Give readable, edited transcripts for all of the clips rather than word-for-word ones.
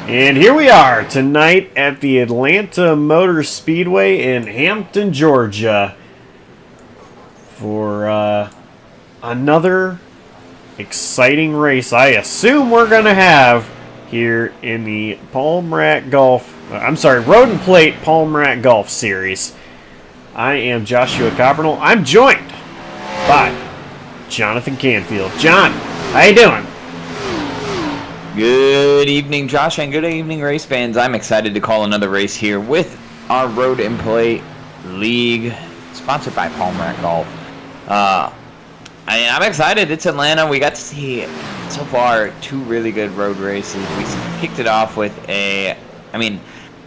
And here we are tonight at the Atlanta Motor Speedway in Hampton, Georgia for another exciting race I assume we're going to have here in the Road and Plate Palm Rat Golf Series. I am Joshua Coppernoll. I'm joined by Jonathan Canfield. John, how you doing? Good evening, Josh, and good evening, race fans. I'm excited to call another race here with our Road and Plate League, sponsored by Palm Rat Golf. I'm excited. It's Atlanta. We got to see, so far, two really good road races. We kicked it off with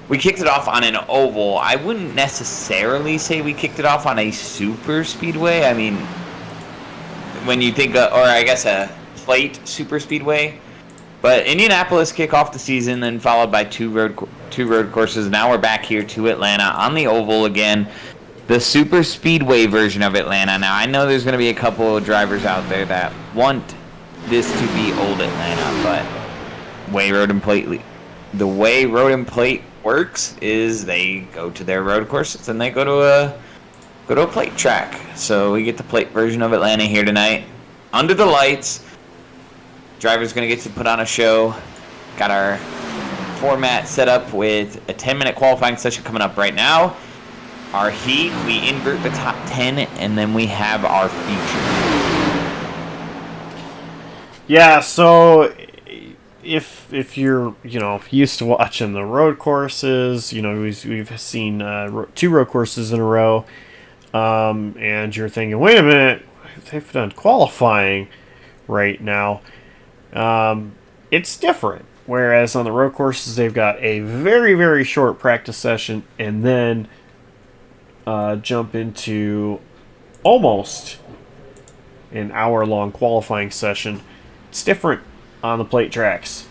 we kicked it off on an oval. I wouldn't necessarily say we kicked it off on a super speedway. I mean, when you think, a plate super speedway. But Indianapolis kick off the season, then followed by two road courses. Now we're back here to Atlanta on the oval again, the super speedway version of Atlanta. Now I know there's going to be a couple of drivers out there that want this to be old Atlanta, but the way Road and Plate works is they go to their road courses and they go to a plate track. So we get the plate version of Atlanta here tonight, under the lights. Driver's going to get to put on a show. Got our format set up with a 10-minute qualifying session coming up right now. Our heat, we invert the top 10, and then we have our feature. Yeah, so if you're used to watching the road courses, we've seen two road courses in a row, and you're thinking, wait a minute, they've done qualifying right now. It's different. Whereas on the road courses, they've got a very, very short practice session and then jump into almost an hour-long qualifying session. It's different on the plate tracks.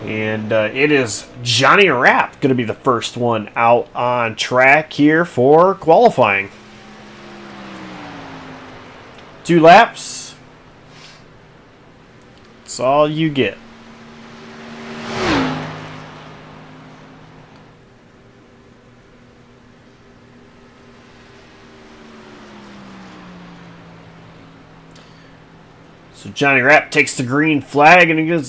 And it is Johnny Rapp going to be the first one out on track here for qualifying. 2 laps. That's all you get. So Johnny Rapp takes the green flag, and you're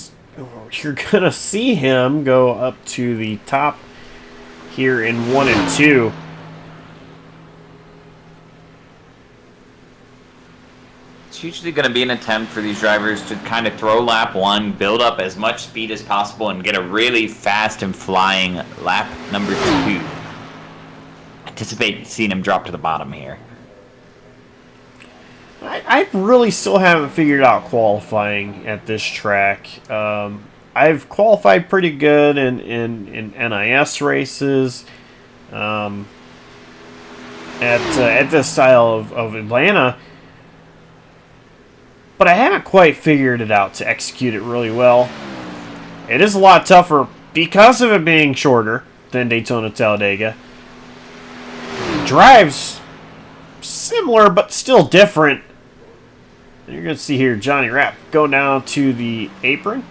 going to see him go up to the top here in 1 and 2. It's usually going to be an attempt for these drivers to kind of throw lap 1, build up as much speed as possible, and get a really fast and flying lap number 2. Anticipate seeing him drop to the bottom here. I really still haven't figured out qualifying at this track. I've qualified pretty good in NIS races. At this style of Atlanta. But I haven't quite figured it out to execute it really well. It is a lot tougher because of it being shorter than Daytona Talladega. Drives similar but still different. And you're going to see here Johnny Rapp go down to the apron.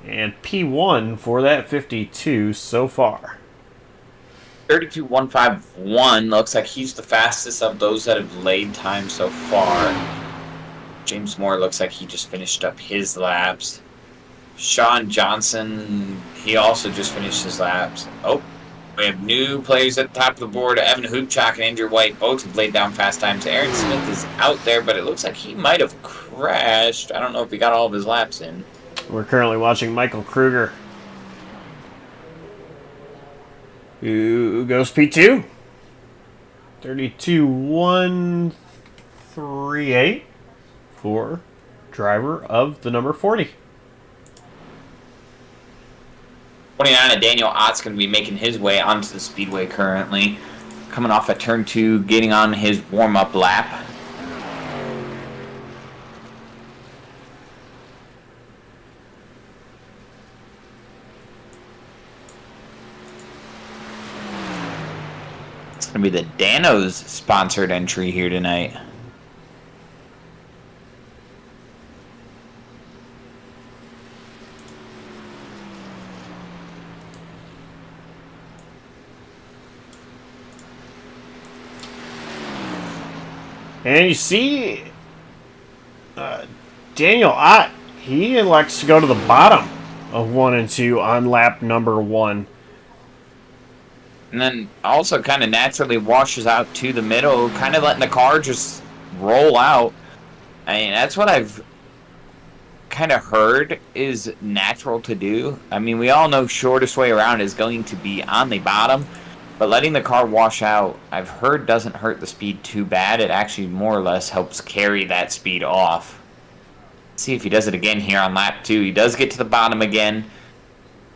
And P1 for that 52 so far. 32.151 looks like he's the fastest of those that have laid time so far. James Moore looks like he just finished up his laps. Sean Johnson, he also just finished his laps. Oh, we have new players at the top of the board. Evan Hoopchak and Andrew White both have laid down fast times. Aaron Smith is out there, but it looks like he might have crashed. I don't know if he got all of his laps in. We're currently watching Michael Kruger, who goes P2. 32.138 for driver of the number 40. 29 of Daniel Ott's going to be making his way onto the speedway currently. Coming off at turn 2, getting on his warm-up lap. It's going to be the Danos sponsored entry here tonight. And you see, Daniel Ott, he elects to go to the bottom of 1 and 2 on lap number 1. And then also kind of naturally washes out to the middle, kind of letting the car just roll out. I mean, that's what I've kind of heard is natural to do. I mean, we all know shortest way around is going to be on the bottom, but letting the car wash out, I've heard doesn't hurt the speed too bad. It actually more or less helps carry that speed off. See if he does it again here on lap 2. He does get to the bottom again.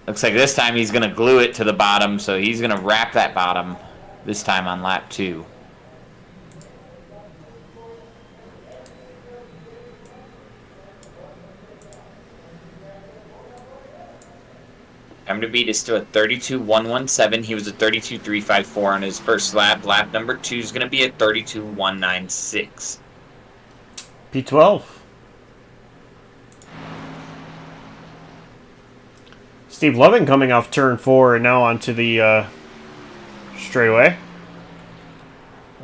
Looks like this time he's going to glue it to the bottom, so he's going to wrap that bottom this time on lap 2. Time to beat is still at 32.117. He was at 32.354 on his first lap. Lap number 2 is going to be at 32.196. P12. Steve Loving coming off turn 4 and now onto the straightaway.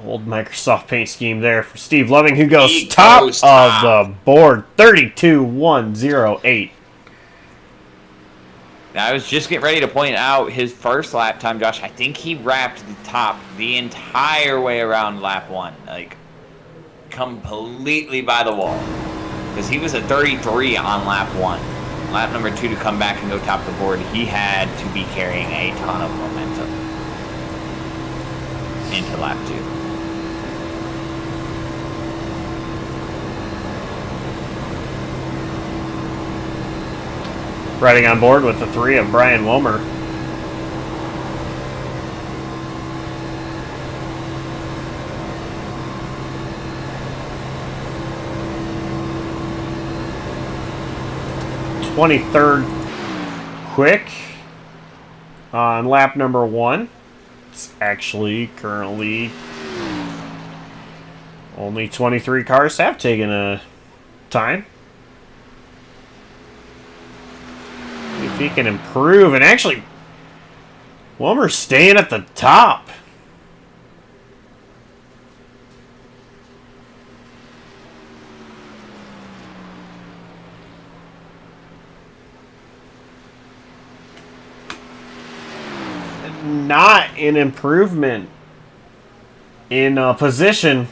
Old Microsoft Paint scheme there for Steve Loving, who goes top of the board, 32.108. Now, I was just getting ready to point out his first lap time, Josh. I think he wrapped the top the entire way around lap 1. Like, completely by the wall. Because he was at 33 on lap 1. Lap number 2 to come back and go top of the board, he had to be carrying a ton of momentum into lap 2. Riding on board with the 3 of Brian Wilmer. .23rd quick on lap number 1. It's actually currently only 23 cars have taken a time. If he can improve, and actually Wilmer's staying at the top. Not an improvement in position.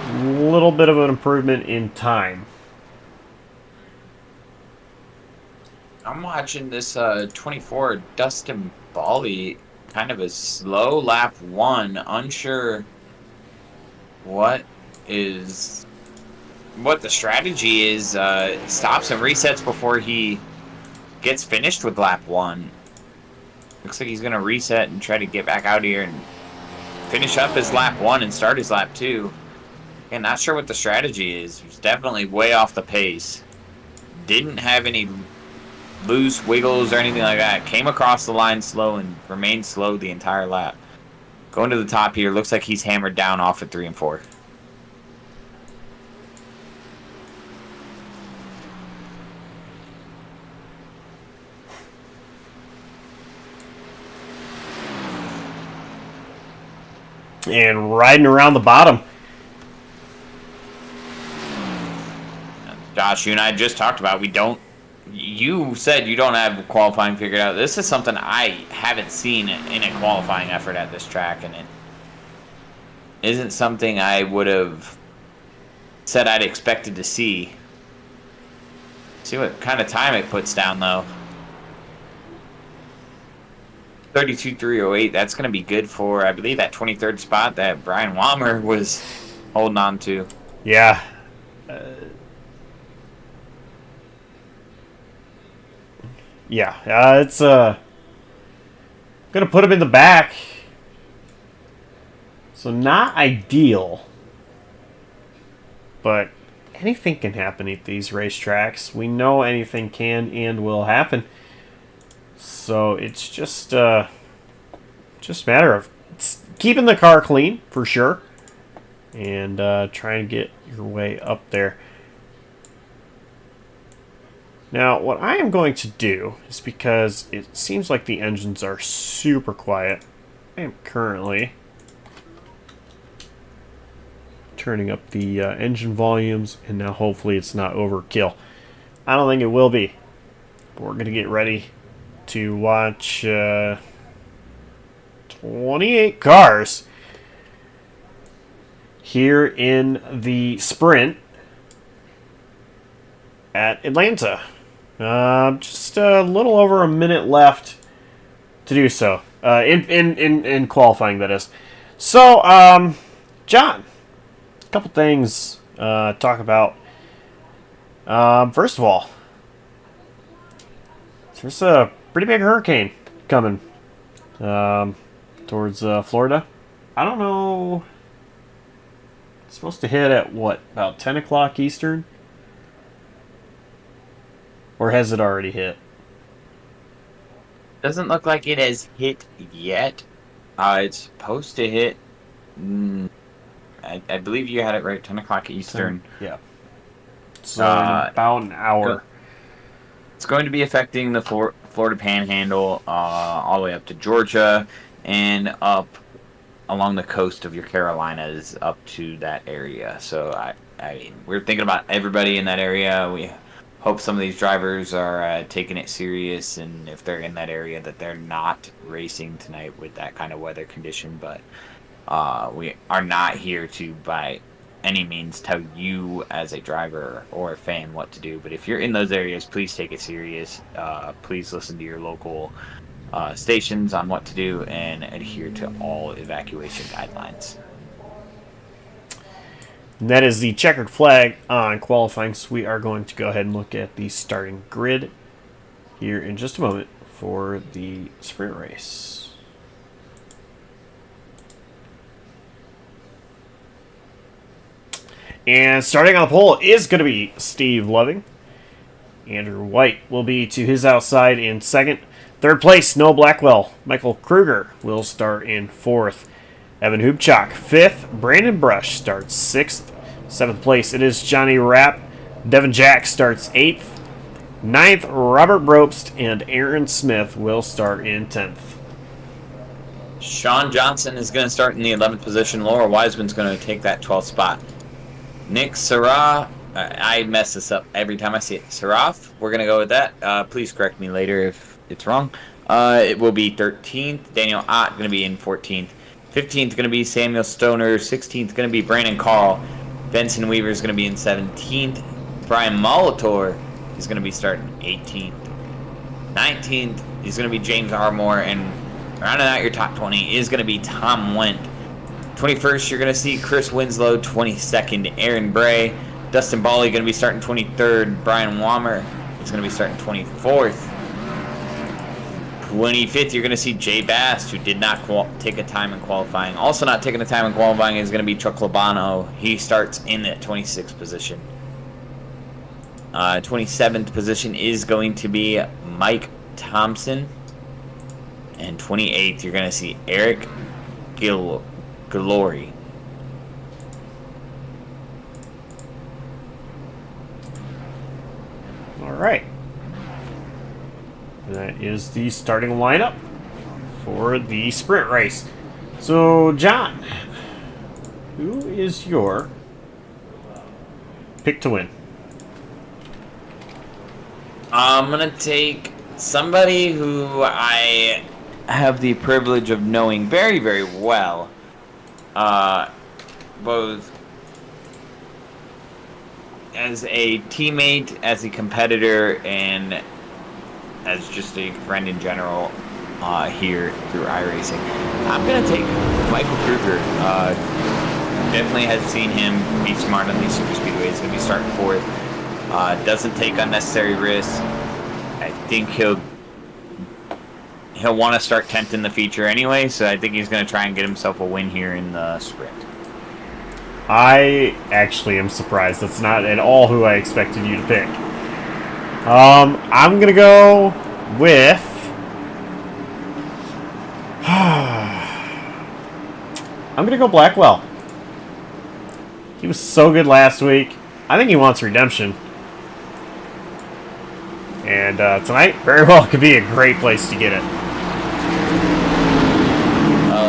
A little bit of an improvement in time. I'm watching this 24 Dustin Bally, kind of a slow lap 1, unsure what the strategy is. Stops and resets before he gets finished with lap 1. Looks like he's going to reset and try to get back out here and finish up his lap 1 and start his lap 2. And not sure what the strategy is. He's definitely way off the pace. Didn't have any loose wiggles or anything like that. Came across the line slow and remained slow the entire lap. Going to the top here. Looks like he's hammered down off at 3 and 4. And riding around the bottom. Josh, you and I just talked about you said you don't have qualifying figured out. This is something I haven't seen in a qualifying effort at this track, and it isn't something I would have said I'd expected to see. See what kind of time it puts down, though. 32.308, that's going to be good for, I believe, that 23rd spot that Brian Walmer was holding on to. Yeah. It's going to put him in the back. So not ideal. But anything can happen at these racetracks. We know anything can and will happen. So it's just a matter of keeping the car clean, for sure. And trying to get your way up there. Now, what I am going to do is, because it seems like the engines are super quiet, I am currently turning up the engine volumes, and now hopefully it's not overkill. I don't think it will be. But we're going to get ready to watch 28 cars here in the sprint at Atlanta. Just a little over a minute left to do so. In qualifying, that is. So, John, a couple things to talk about. First of all, there's a pretty big hurricane coming towards Florida. I don't know. It's supposed to hit at what, about 10 o'clock Eastern? Or has it already hit? Doesn't look like it has hit yet. It's supposed to hit. I believe you had it right, 10 o'clock Eastern. 10, yeah. So in about an hour. It's going to be affecting the Florida Panhandle all the way up to Georgia and up along the coast of your Carolinas up to that area. So I mean, we're thinking about everybody in that area. We hope some of these drivers are taking it serious, and if they're in that area, that they're not racing tonight with that kind of weather condition. But we are not here to, by any means, tell you as a driver or a fan what to do. But if you're in those areas, please take it serious. Please listen to your local stations on what to do and adhere to all evacuation guidelines. And that is the checkered flag on qualifying, so we are going to go ahead and look at the starting grid here in just a moment for the sprint race. And starting on the pole is going to be Steve Loving. Andrew White will be to his outside in second. Third place, Noah Blackwell. Michael Kruger will start in fourth. Evan Hubchak, fifth. Brandon Brush starts sixth. Seventh place, it is Johnny Rapp. Devin Jack starts eighth. Ninth, Robert Brobst and Aaron Smith will start in 10th. Sean Johnson is going to start in the 11th position. Laura Wiseman's going to take that 12th spot. Nick Sarah, I mess this up every time I see it. Saraf, we're going to go with that. Please correct me later if it's wrong. It will be 13th. Daniel Ott going to be in 14th. 15th going to be Samuel Stoner. 16th going to be Brandon Carl. Benson Weaver is going to be in 17th. Brian Molitor is going to be starting 18th. 19th is going to be James Armour. And rounding out your top 20 is going to be Tom Wendt. 21st, you're going to see Chris Winslow. 22nd, Aaron Bray. Dustin Bawley going to be starting 23rd. Brian Wammer is going to be starting 24th. 25th, you're going to see Jay Bass, who did not take a time in qualifying. Also not taking a time in qualifying is going to be Chuck Labano. He starts in the 26th position. 27th position is going to be Mike Thompson. And 28th, you're going to see Eric Glory. All right. That is the starting lineup for the sprint race. So, John, who is your pick to win? I'm going to take somebody who I have the privilege of knowing very, very well. Both as a teammate, as a competitor, and as just a friend in general here through iRacing. I'm going to take Michael Kruger. Definitely has seen him be smart on these super speedways. He's going to be starting fourth. Doesn't take unnecessary risks. I think he'll want to start 10th in the feature anyway, so I think he's going to try and get himself a win here in the sprint. I actually am surprised. That's not at all who I expected you to pick. I'm going to go with... I'm going to go Blackwell. He was so good last week. I think he wants redemption. And tonight, very well, could be a great place to get it.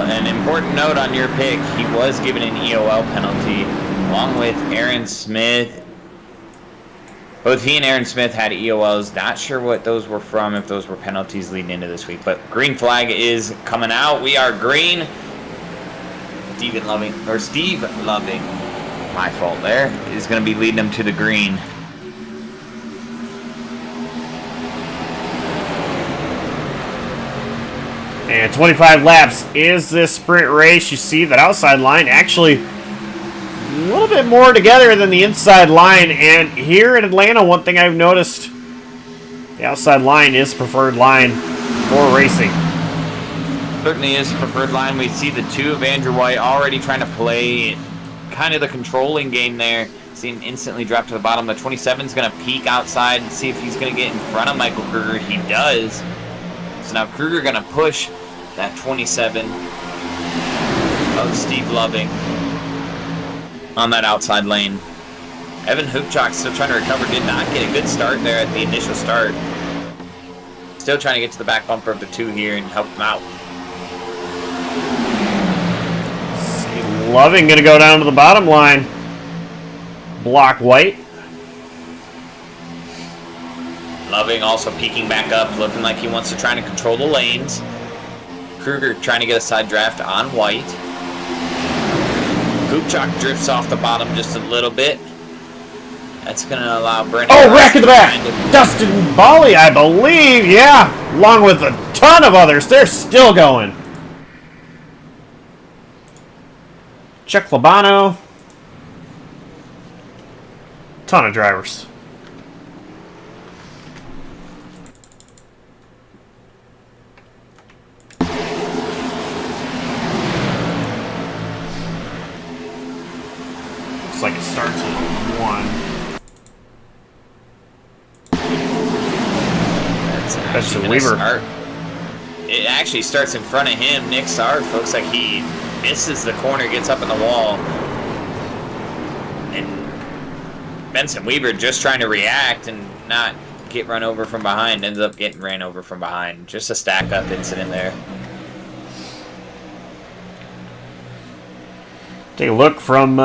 An important note on your pick, he was given an EOL penalty along with Aaron Smith. Both he and Aaron Smith had EOLs. Not sure what those were from, if those were penalties leading into this week. But green flag is coming out. We are green. Steve Loving, my fault there, is going to be leading them to the green. And 25 laps is this sprint race. You see that outside line actually a little bit more together than the inside line. And here in Atlanta, one thing I've noticed, the outside line is preferred line for racing. Certainly is preferred line. We see the two of Andrew White already trying to play kind of the controlling game there. See him instantly drop to the bottom. The 27 is going to peek outside and see if he's going to get in front of Michael Kruger. He does. So now Kruger going to push that 27 of Steve Loving on that outside lane. Evan Hoopchak still trying to recover. Did not get a good start there at the initial start. Still trying to get to the back bumper of the two here and help him out. See Loving going to go down to the bottom line. Block White. Loving also peeking back up, looking like he wants to try to control the lanes. Kruger trying to get a side draft on White. Hoopchak drifts off the bottom just a little bit. That's going to allow Brendan. Oh, wreck in the back! Dustin Bali, I believe, yeah. Along with a ton of others. They're still going. Chuck Labano. Ton of drivers. Looks like it starts at 1. That's the Weaver. It actually starts in front of him. Nick Sarf looks like he misses the corner, gets up in the wall. And Benson Weaver just trying to react and not get run over from behind. Ends up getting ran over from behind. Just a stack-up incident there. Take a look from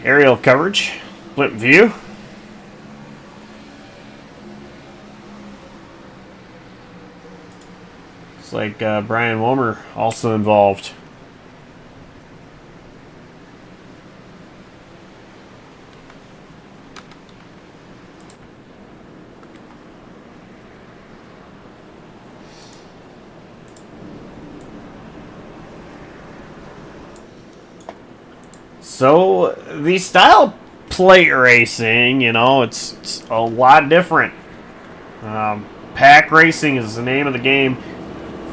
aerial coverage. Flip view. Looks like Brian Womer also involved. So the style plate racing, you know, it's a lot different. Pack racing is the name of the game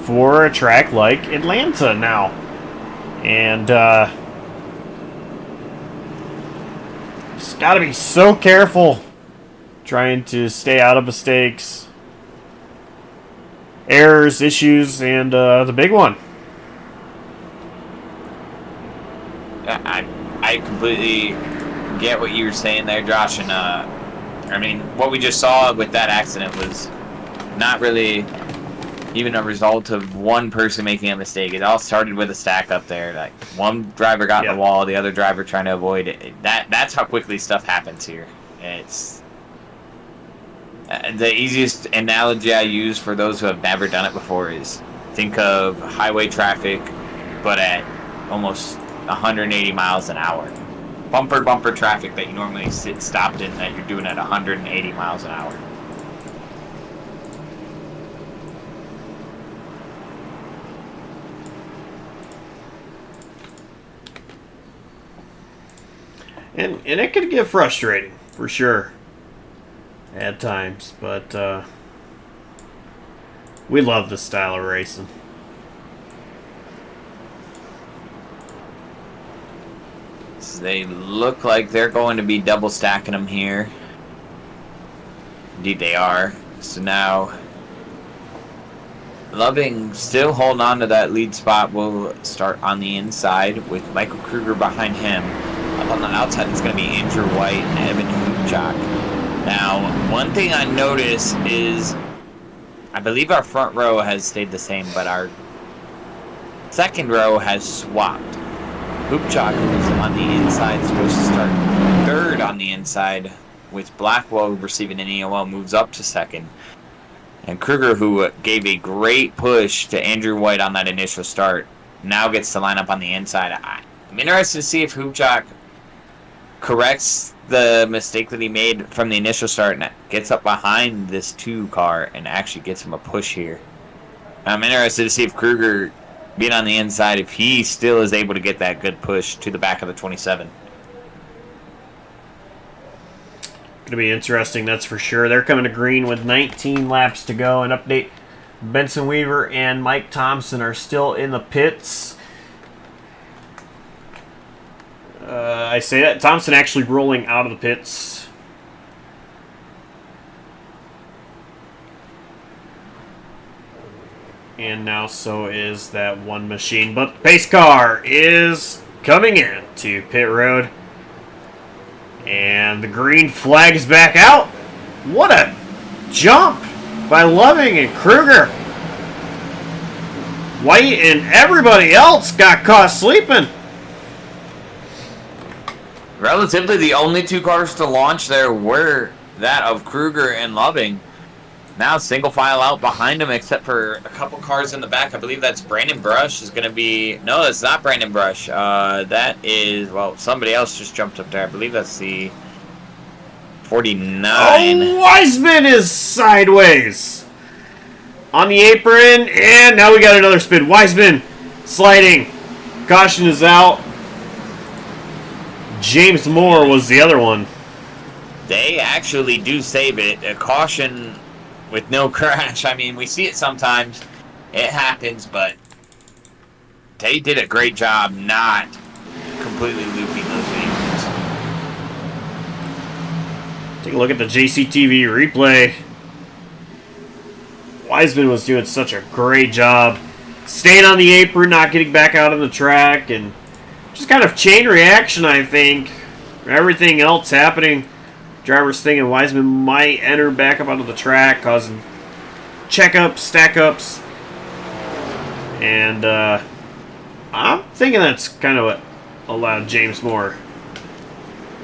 for a track like Atlanta now. And just got to be so careful trying to stay out of mistakes, errors, issues, and the big one. I completely get what you were saying there, Josh. And I mean, what we just saw with that accident was not really even a result of one person making a mistake. It all started with a stack up there. Like one driver got in the wall, the other driver trying to avoid it. That's how quickly stuff happens here. It's the easiest analogy I use for those who have never done it before is think of highway traffic, but at almost 180 miles an hour. Bumper to bumper traffic that you normally sit stopped in that you're doing at 180 miles an hour. And it could get frustrating, for sure, at times. But we love this style of racing. They look like they're going to be double stacking them here. Indeed they are. So now Loving still holding on to that lead spot. Will start on the inside with Michael Kruger behind him. Up on the outside it's going to be Andrew White and Evan Hoopchak. Now, one thing I notice is I believe our front row has stayed the same, but our second row has swapped. Hoopchak, who's on the inside, supposed to start third on the inside, with Blackwell receiving an EOL, moves up to second. And Kruger, who gave a great push to Andrew White on that initial start, now gets to line up on the inside. I'm interested to see if Hoopchak corrects the mistake that he made from the initial start and gets up behind this 2 car and actually gets him a push here. I'm interested to see if Kruger, being on the inside, if he still is able to get that good push to the back of the 27. Going to be interesting, that's for sure. They're coming to green with 19 laps to go. An update, Benson Weaver and Mike Thompson are still in the pits. I say that. Thompson actually rolling out of the pits. And now so is that one machine. But the pace car is coming in to pit road. And the green flag is back out. What a jump by Loving and Kruger. White and everybody else got caught sleeping. Relatively, the only 2 cars to launch there were that of Kruger and Loving. Now single file out behind him, except for a couple cars in the back. I believe that's Brandon Brush is going to be... No, it's not Brandon Brush. That is... Well, somebody else just jumped up there. I believe that's the 49. Oh, Wiseman is sideways on the apron, and now we got another spin. Wiseman sliding. Caution is out. James Moore was the other one. They actually do save it. A caution with no crash. I mean, we see it sometimes. It happens, but they did a great job not completely looping those vehicles. Take a look at the JCTV replay. Wiseman was doing such a great job staying on the apron, not getting back out on the track, and just kind of chain reaction, I think. Everything else happening. Drivers thinking Wiseman might enter back up onto the track, causing checkups, stack-ups. And I'm thinking that's kind of what allowed James Moore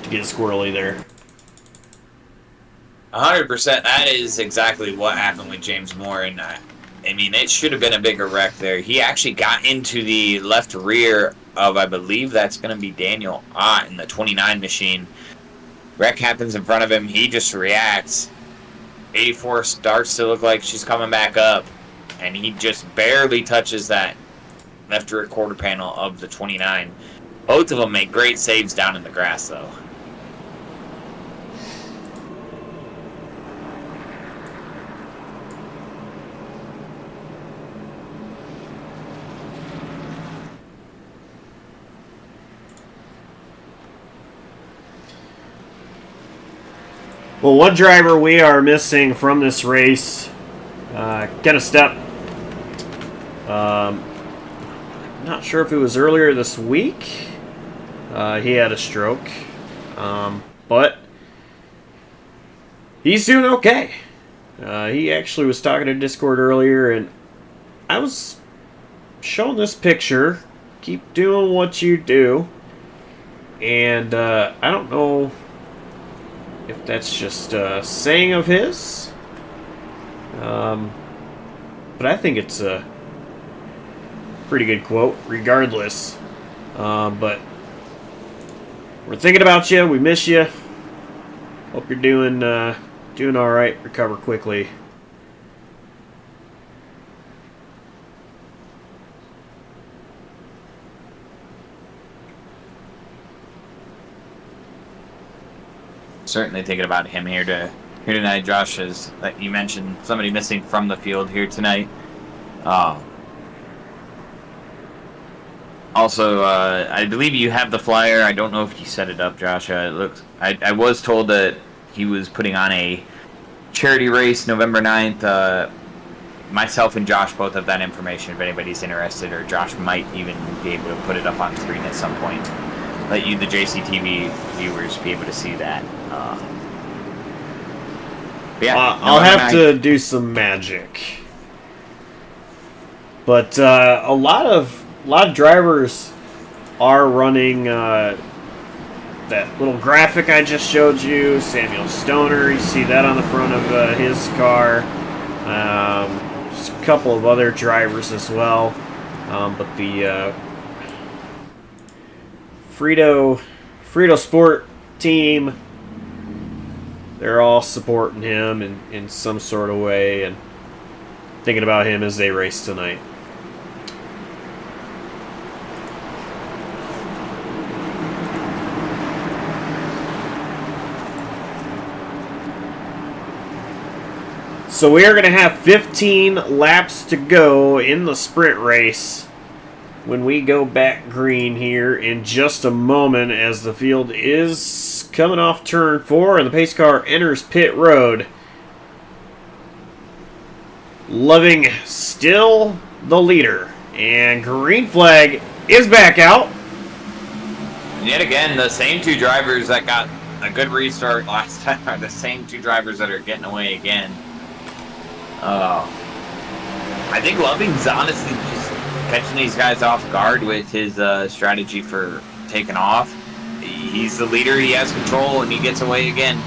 to get squirrely there. 100%. That is exactly what happened with James Moore. And I mean, it should have been a bigger wreck there. He actually got into the left rear of, I believe that's going to be Daniel Ott in the 29 machine. Wreck happens in front of him. He just reacts. 84 starts to look like she's coming back up. And he just barely touches that left rear quarter panel of the 29. Both of them make great saves down in the grass, though. Well, one driver we are missing from this race, Kenneth Stepp. Not sure if it was earlier this week. He had a stroke, but he's doing okay. He actually was talking to Discord earlier, and I was showing this picture. Keep doing what you do, and I don't know if that's just a saying of his, but I think it's a pretty good quote regardless. But we're thinking about you, we miss you, hope you're doing all right, recover quickly. Certainly thinking about him here tonight, Josh, as like you mentioned, somebody missing from the field here tonight. Also, I believe you have the flyer. I don't know if you set it up, Josh. It looks. I was told that he was putting on a charity race November 9th. Myself and Josh both have that information if anybody's interested, or Josh might even be able to put it up on screen at some point. Let you, the JCTV viewers, be able to see that. Yeah, I'll have to do some magic. But a lot of drivers are running that little graphic I just showed you. Samuel Stoner, you see that on the front of his car. Just a couple of other drivers as well. But the Frito Sport team, they're all supporting him in some sort of way and thinking about him as they race tonight. So we are going to have 15 laps to go in the sprint race when we go back green here in just a moment, as the field is coming off turn 4 and the pace car enters pit road. Loving still the leader, and green flag is back out. And yet again, the same two drivers that got a good restart last time are the same two drivers that are getting away again. I think Loving's honestly just catching these guys off guard with his strategy for taking off. He's the leader, he has control, and he gets away again.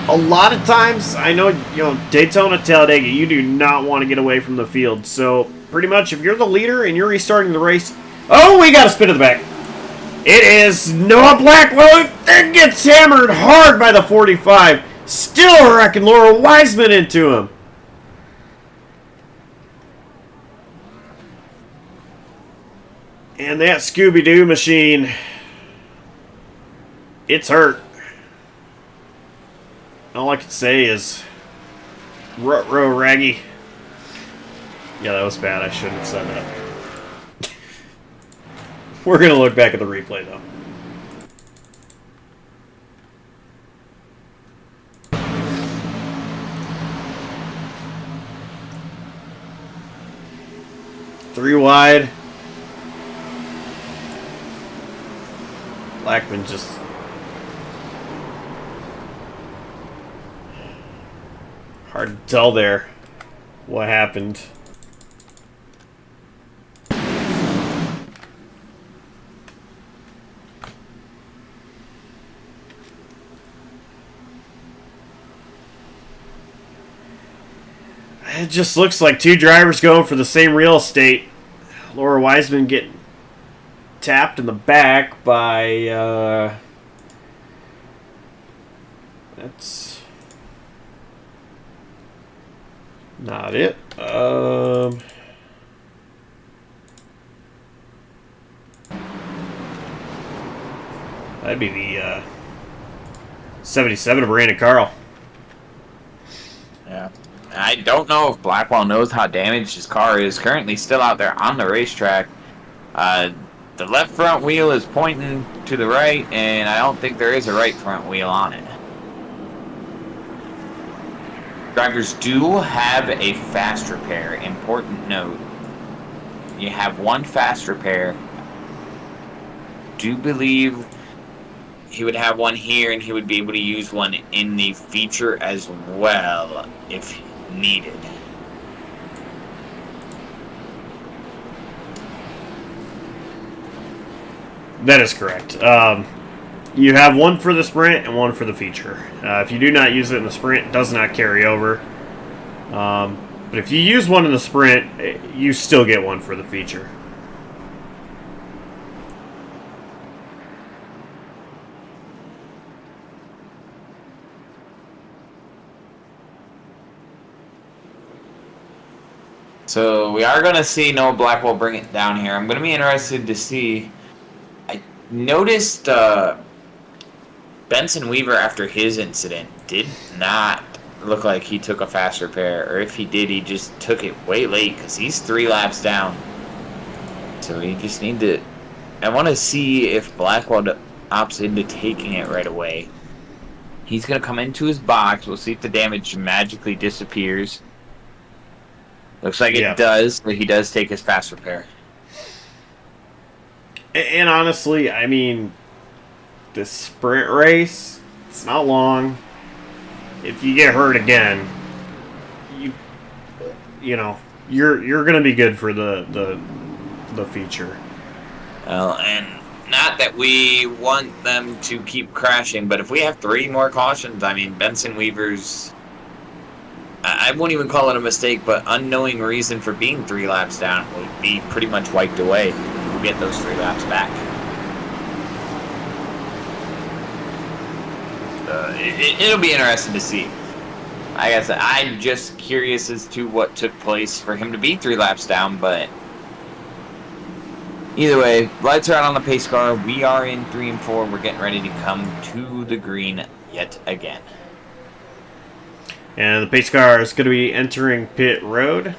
A lot of times, I know, Daytona, Talladega, you do not want to get away from the field. So, pretty much, if you're the leader and you're restarting the race... Oh, we got a spin to the back. It is Noah Blackwell that gets hammered hard by the 45. Still wrecking Laura Wiseman into him. And that Scooby-Doo machine, it's hurt. All I can say is, rut-row raggy. Yeah, that was bad. I shouldn't have said that. We're going to look back at the replay, though. Three wide. Blackman just... Hard to tell there what happened. It just looks like two drivers going for the same real estate. Laura Wiseman getting tapped in the back by... that's not it. That'd be the 77 of Brandon Carl. Yeah. I don't know if Blackwell knows how damaged his car is. Currently still out there on the racetrack. The left front wheel is pointing to the right, and I don't think there is a right front wheel on it. Drivers do have a fast repair. Important note. You have one fast repair. Do believe he would have one here, and he would be able to use one in the feature as well if needed. That is correct. You have one for the sprint and one for the feature. If you do not use it in the sprint, it does not carry over. But if you use one in the sprint, you still get one for the feature. So we are going to see Noah Blackwell bring it down here. I'm going to be interested to see. I noticed Benson Weaver, after his incident, did not look like he took a fast repair. Or if he did, he just took it way late because he's 3 laps down. So we just need to... I want to see if Blackwell opts into taking it right away. He's going to come into his box. We'll see if the damage magically disappears. Looks like it does, but he does take his fast repair. And honestly, I mean, this sprint race, it's not long. If you get hurt again, you you know, you're gonna be good for the feature. Well, and not that we want them to keep crashing, but if we have 3 more cautions, I mean, Benson Weaver's, I won't even call it a mistake, but unknowing reason for being 3 laps down will be pretty much wiped away. We'll get those 3 laps back. It'll be interesting to see. Like I said, I'm just curious as to what took place for him to be 3 laps down, but either way, lights are out on the pace car. We are in 3 and 4. We're getting ready to come to the green yet again. And the pace car is going to be entering pit road.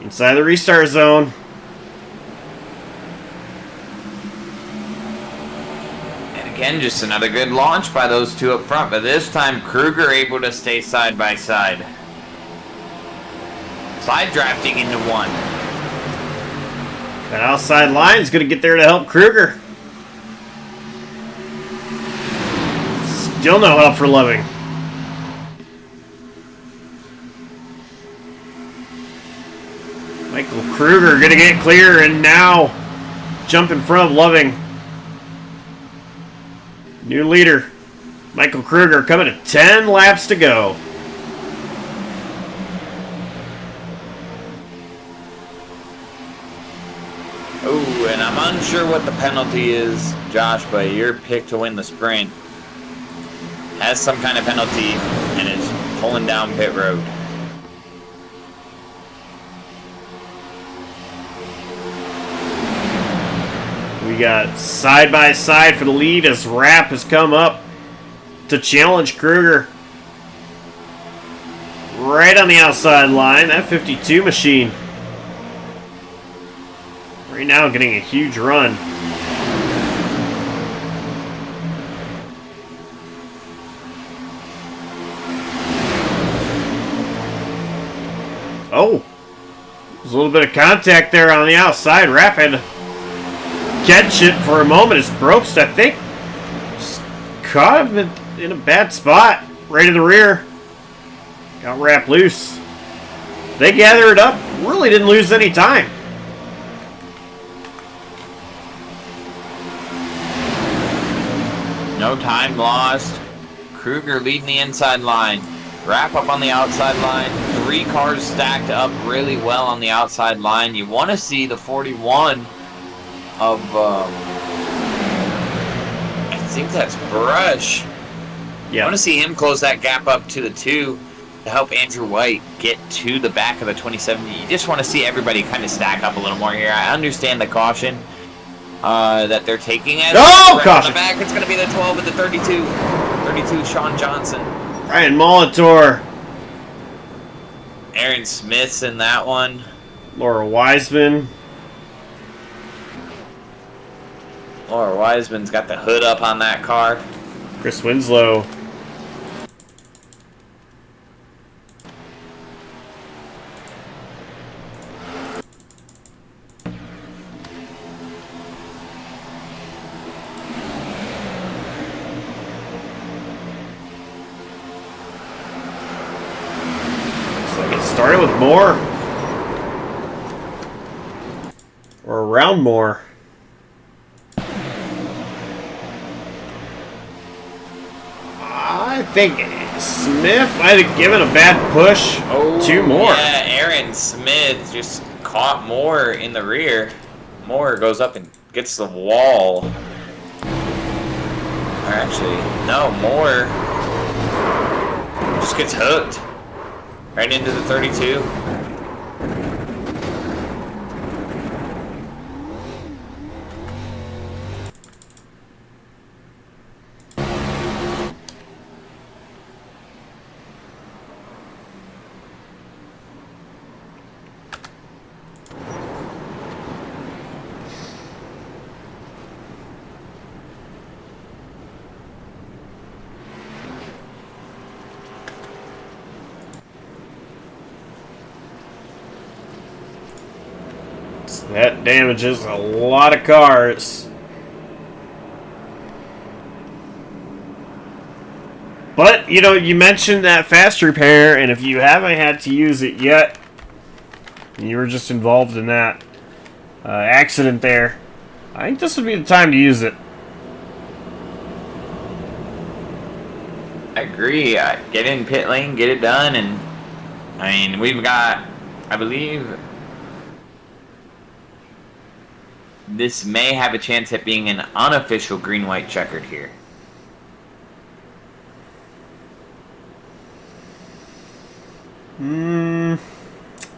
Inside the restart zone. Again, just another good launch by those 2 up front, but this time Kruger able to stay side by side. Side drafting into 1. That outside line is going to get there to help Kruger. Still no help for Loving. Michael Kruger going to get clear and now jump in front of Loving. New leader, Michael Kruger, coming to 10 laps to go. Oh, and I'm unsure what the penalty is, Josh, but your pick to win the sprint has some kind of penalty and is pulling down pit road. We got side by side for the lead as Rapp has come up to challenge Kruger. Right on the outside line, that 52 machine. Right now getting a huge run. Oh, there's a little bit of contact there on the outside. Rapp had to catch it for a moment as Brobst, I think, just caught him in a bad spot, right in the rear. Got Rapp loose. They gathered up, really didn't lose any time. No time lost. Kruger leading the inside line. Rapp up on the outside line. 3 cars stacked up really well on the outside line. You want to see the 41 of, I think that's Brush. Yeah. I want to see him close that gap up to the 2 to help Andrew White get to the back of the 27. You just want to see everybody kind of stack up a little more here. I understand the caution that they're taking. As oh, caution! On the back, it's going to be the 12 and the 32. 32, Sean Johnson. Ryan Molitor. Aaron Smith's in that one. Laura Wiseman. Laura Wiseman's got the hood up on that car. Chris Winslow. Looks like it started with Moore. Or around Moore. I think Smith might have given a bad push to Moore. Yeah, Aaron Smith just caught Moore in the rear. Moore goes up and gets the wall. Or actually, no, Moore just gets hooked right into the 32. That damages a lot of cars. But, you know, you mentioned that fast repair, and if you haven't had to use it yet, and you were just involved in that accident there, I think this would be the time to use it. I agree. Get in pit lane, get it done, and I mean, we've got, I believe, this may have a chance at being an unofficial green-white checkered here.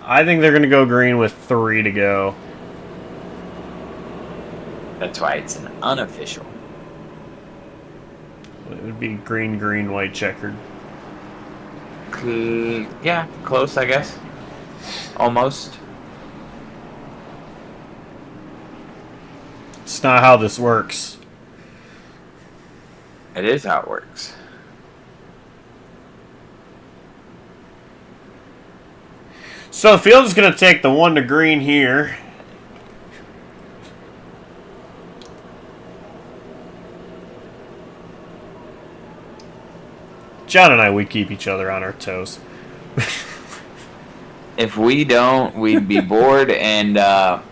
I think they're going to go green with 3 to go. That's why it's an unofficial. It would be green, green, white, checkered. Yeah, close, I guess. Almost. It's not how this works. It is how it works. So the field is going to take the 1 to green here. John and I, we keep each other on our toes. If we don't, we'd be bored, and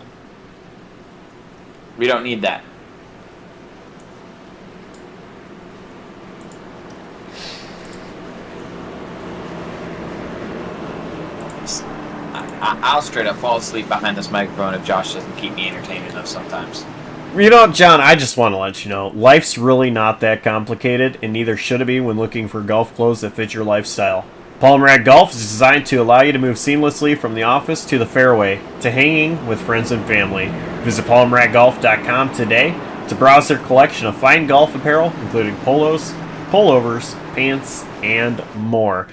we don't need that. I'll straight up fall asleep behind this microphone if Josh doesn't keep me entertained enough sometimes. You know, John, I just want to let you know, life's really not that complicated, and neither should it be when looking for golf clothes that fit your lifestyle. Palm Rag Golf is designed to allow you to move seamlessly from the office to the fairway, to hanging with friends and family. Visit palmraggolf.com today to browse their collection of fine golf apparel, including polos, pullovers, pants, and more.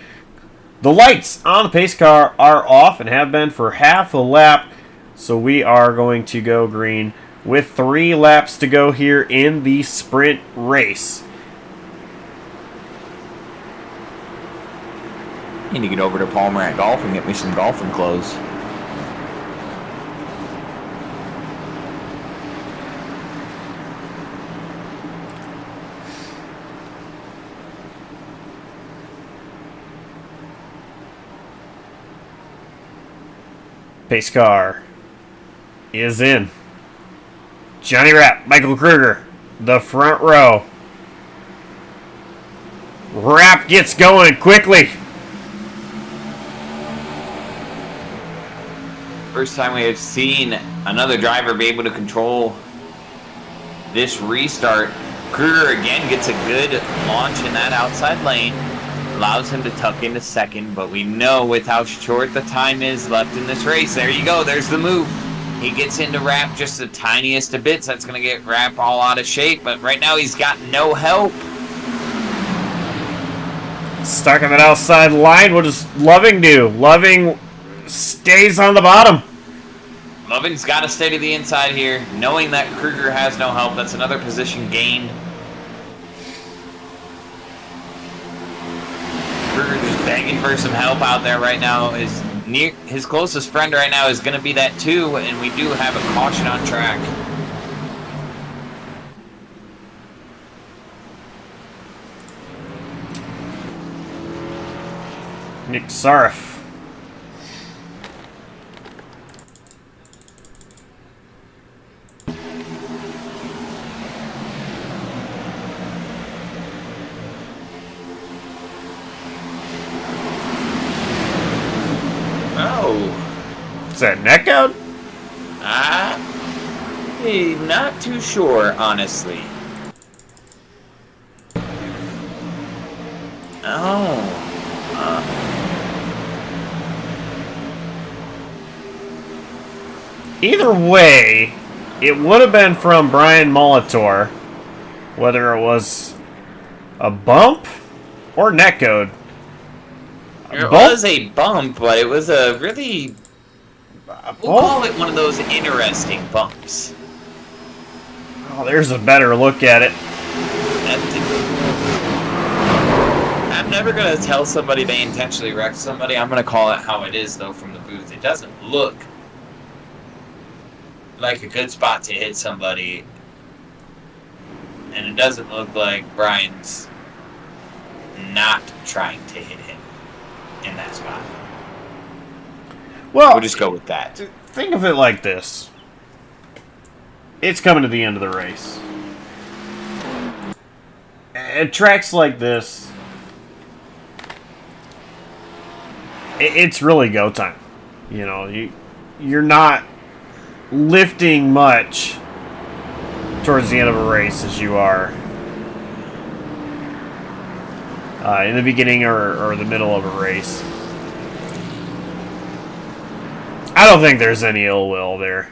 The lights on the pace car are off and have been for half a lap, so we are going to go green with 3 laps to go here in the sprint race. Need to get over to Palmer at Golf and get me some golfing clothes. Pace car is in. Johnny Rapp, Michael Kruger, the front row. Rapp gets going quickly. First time we have seen another driver be able to control this restart. Kruger again gets a good launch in that outside lane. Allows him to tuck into second, but we know with how short the time is left in this race. There you go, there's the move. He gets into Rapp just the tiniest of bits. That's going to get Rapp all out of shape, but right now he's got no help. Stuck on that outside line. What does Loving do? Loving stays on the bottom. Loving's got to stay to the inside here, knowing that Kruger has no help. That's another position gained. Kruger just begging for some help out there right now. His closest friend right now is going to be that 2, and we do have a caution on track. Nick Sarif. Oh. Is that neck out? I'm not too sure, honestly. Oh. Either way, it would have been from Brian Molitor, whether it was a bump or netcode. It was a bump, but it was a really, we'll call it one of those interesting bumps. Oh, there's a better look at it. I'm never going to tell somebody they intentionally wrecked somebody. I'm going to call it how it is, though, from the booth. It doesn't look like a good spot to hit somebody, and it doesn't look like Brian's not trying to hit him in that spot. Well, We'll just go with that. Think of it like this. It's coming to the end of the race. At tracks like this, it's really go time. You know, you're not lifting much towards the end of a race as you are in the beginning or the middle of a race. I don't think there's any ill will there.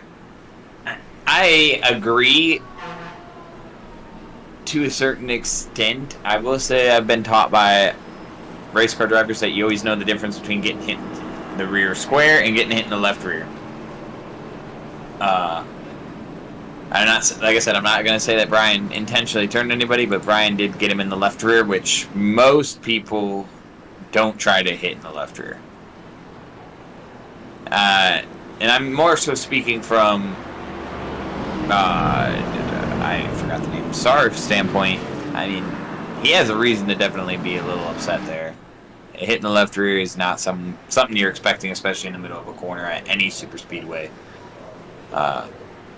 I agree to a certain extent. I will say I've been taught by race car drivers that you always know the difference between getting hit in the rear square and getting hit in the left rear. I'm not, like I said, I'm not going to say that Brian intentionally turned anybody, but Brian did get him in the left rear, which most people don't try to hit in the left rear. And I'm more so speaking from, I forgot the name, Sarv's standpoint. I mean, he has a reason to definitely be a little upset there. Hitting the left rear is not something you're expecting, especially in the middle of a corner at any super speedway. But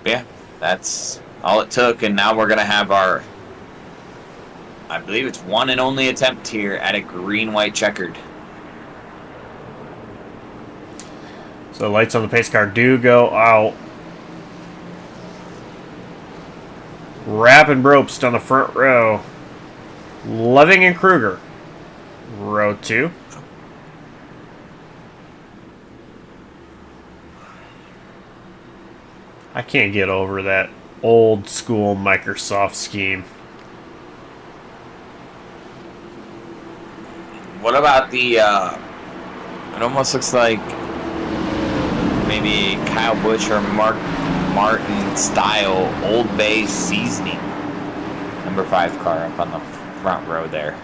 yeah, that's all it took, and now we're going to have our, I believe it's one and only attempt here at a green-white checkered. So lights on the pace car do go out. Rapp and Brobst on the front row. Loving and Kruger. Row 2. I can't get over that old school Microsoft scheme. What about the, it almost looks like maybe Kyle Busch or Mark Martin style Old Bay seasoning. Number 5 car up on the front row there.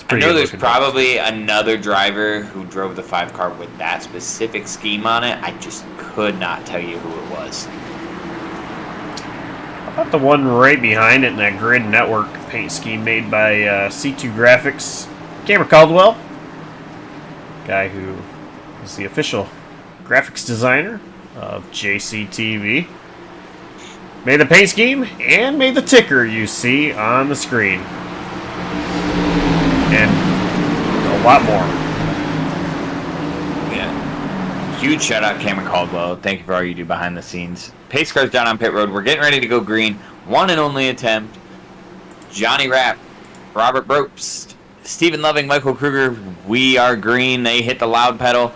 I know there's probably another driver who drove the 5 car with that specific scheme on it. I just could not tell you who it was. How about the one right behind it in that Grid Network paint scheme made by C2 Graphics? Cameron Caldwell. Guy who is the official graphics designer of JCTV. Made the paint scheme and made the ticker you see on the screen. And a lot more. Yeah. Huge shout out Cameron Caldwell. Thank you for all you do behind the scenes. Pace car's down on pit road. We're getting ready to go green. One and only attempt. Johnny Rapp, Robert Brobst, Stephen Loving, Michael Kruger. We are green. They hit the loud pedal.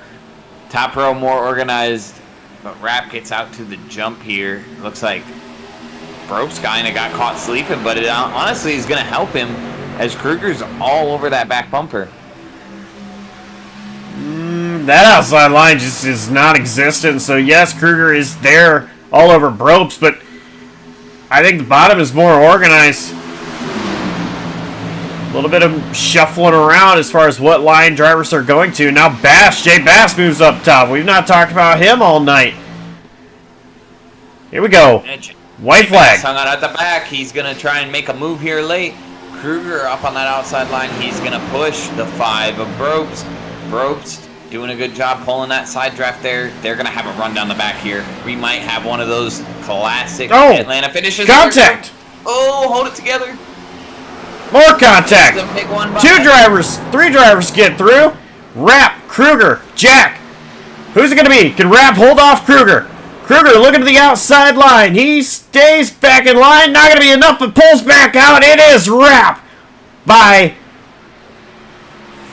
Top row more organized. But Rapp gets out to the jump here. Looks like Brobst kind of got caught sleeping, but it honestly is going to help him as Kruger's all over that back bumper. That outside line just is non-existent. So yes, Kruger is there all over Brobst, but I think the bottom is more organized. A little bit of shuffling around as far as what line drivers are going to. Now Jay Bass moves up top. We've not talked about him all night. Here we go. White flag. Hung out at the back. He's going to try and make a move here late. Kruger up on that outside line. He's going to push the 5 of Brobst. Brobst doing a good job pulling that side draft there. They're going to have a run down the back here. We might have one of those classic Atlanta finishes. Contact. Oh, hold it together. More contact. 3 drivers get through. Rapp, Kruger, Jack. Who's it going to be? Can Rapp hold off Kruger? Kruger looking to the outside line. He stays back in line. Not going to be enough, but pulls back out. It is Rapp by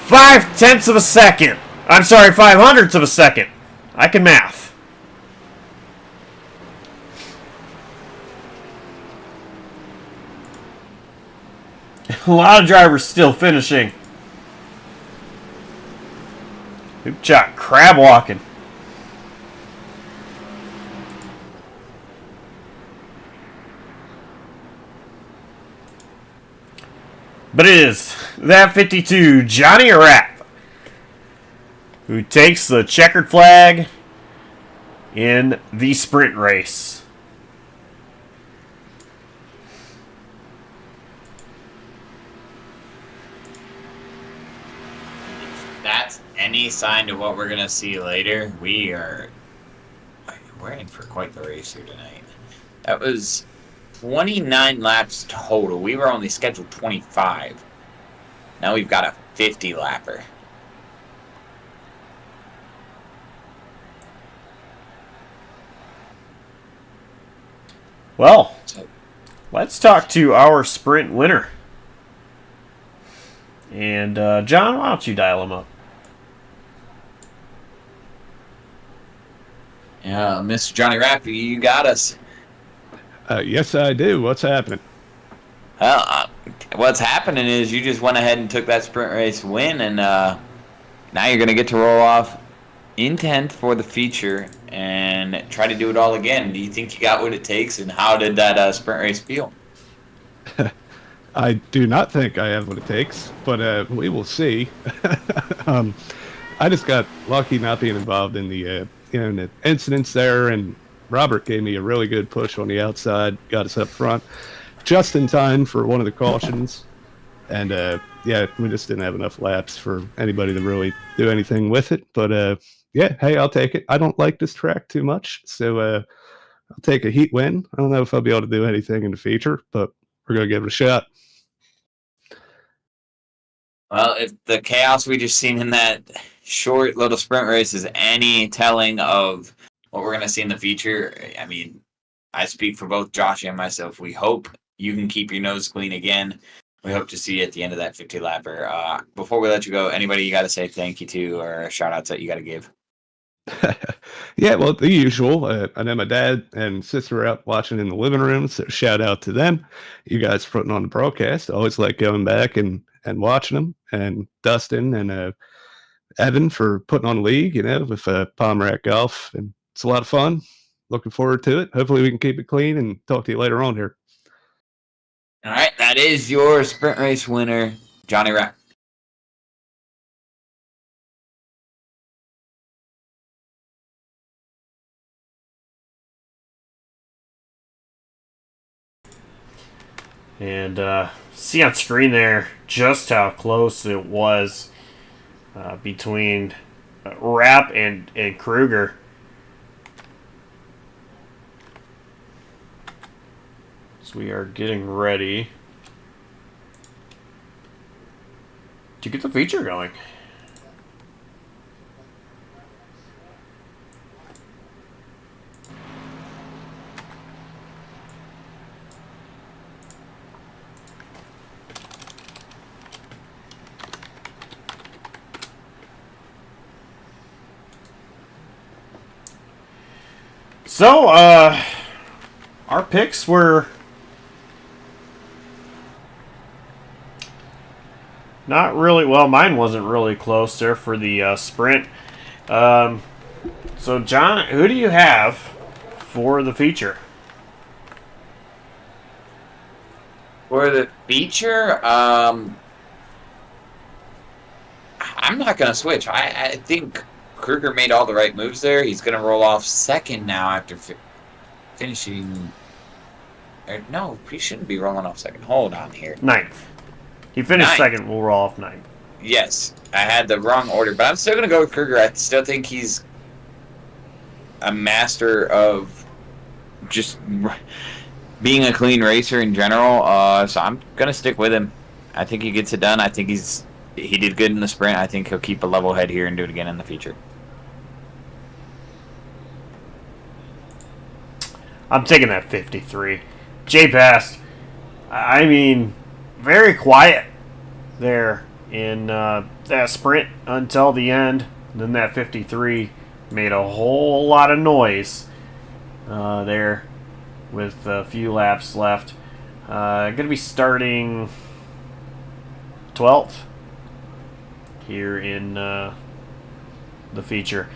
0.5 of a second. I'm sorry, 0.05 of a second. I can math. A lot of drivers still finishing. Hoop shot, crab walking. But it is that 52, Johnny Rapp, who takes the checkered flag in the sprint race. that's any sign of what we're gonna see later, we're in for quite the race here tonight. That was 29 laps total. We were only scheduled 25. Now we've got a 50 lapper. Well, let's talk to our sprint winner. And John, why don't you dial him up? Yeah, Mr. Johnny Rappy, you got us. Yes, I do. What's happening? Well, what's happening is you just went ahead and took that sprint race win, and now you're going to get to roll off in 10th for the feature and try to do it all again. Do you think you got what it takes, and how did that sprint race feel? I do not think I have what it takes, but we will see. I just got lucky not being involved in the incidents there, and Robert gave me a really good push on the outside, got us up front just in time for one of the cautions. And yeah, we just didn't have enough laps for anybody to really do anything with it. But yeah, hey, I'll take it. I don't like this track too much, so I'll take a heat win. I don't know if I'll be able to do anything in the feature, but we're going to give it a shot. Well, if the chaos we just seen in that short little sprint race is any telling of what we're going to see in the future, I mean, I speak for both Josh and myself. We hope you can keep your nose clean again. We hope to see you at the end of that 50 lapper. Before we let you go, anybody you got to say thank you to or shout outs that you got to give? Yeah, well, the usual. I know my dad and sister are out watching in the living room, so shout out to them. You guys for putting on the broadcast. I always like going back and watching them. And Dustin and Evan for putting on the league, with Palm Rack Golf. And it's a lot of fun. Looking forward to it. Hopefully we can keep it clean and talk to you later on here. All right, that is your sprint race winner, Johnny Rapp. And see on screen there just how close it was between Rapp and Kruger. So we are getting ready to get the feature going. So, our picks were not really, well, mine wasn't really close there for the sprint. So, John, who do you have for the feature? For the feature, I'm not going to switch. I think Kruger made all the right moves there. He's going to roll off second now after finishing. No, he shouldn't be rolling off second. Hold on here. Ninth. He finished second. We'll roll off ninth. Yes, I had the wrong order, but I'm still going to go with Kruger. I still think he's a master of just being a clean racer in general. So I'm going to stick with him. I think he gets it done. I think he did good in the sprint. I think he'll keep a level head here and do it again in the future. I'm taking that 53. Jay Best, I mean, very quiet there in that sprint until the end. Then that 53 made a whole lot of noise there with a few laps left. Going to be starting 12th here in the feature.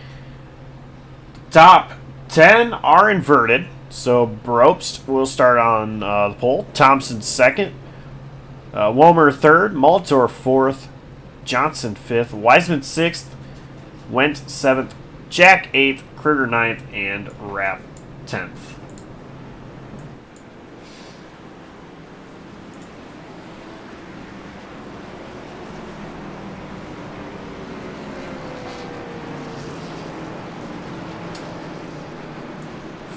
Top 10 are inverted. So Bropst will start on the pole. Thompson second. Womer third. Molitor fourth. Johnson fifth. Wiseman sixth. Went seventh. Jack eighth. Kruger ninth. And Rapp 10th.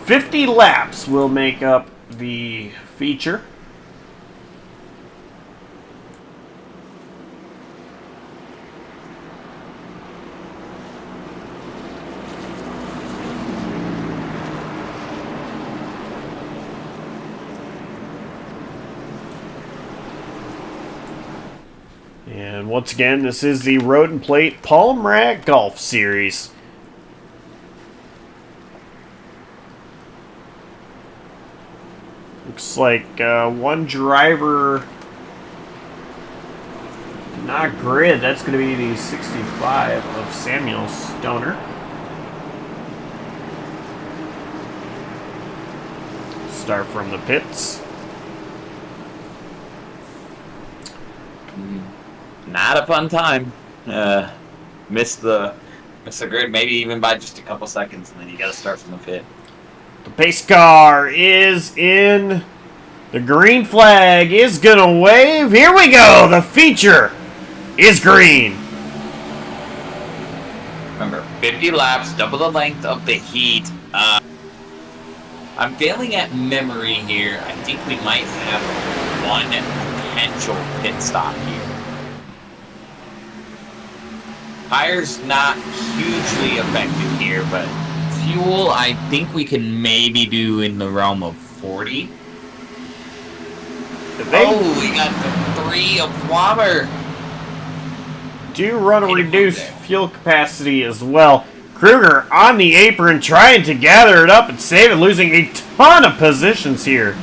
50 laps will make up the feature. And once again, this is the Road and Plate Palm Rag Golf Series. Looks like one driver not grid. That's going to be the 65 of Samuel Stoner. Start from the pits. Not a fun time. Missed the grid, maybe even by just a couple seconds, and then you got to start from the pit. The pace car is in. The green flag is going to wave. Here we go. The feature is green. Remember, 50 laps, double the length of the heat. I'm failing at memory here. I think we might have one potential pit stop here. Tires not hugely affected here, but fuel I think we can maybe do in the realm of 40. Oh, we got the 3 of Wammer. Do run a reduced fuel capacity as well. Kruger on the apron trying to gather it up and save it, losing a ton of positions here.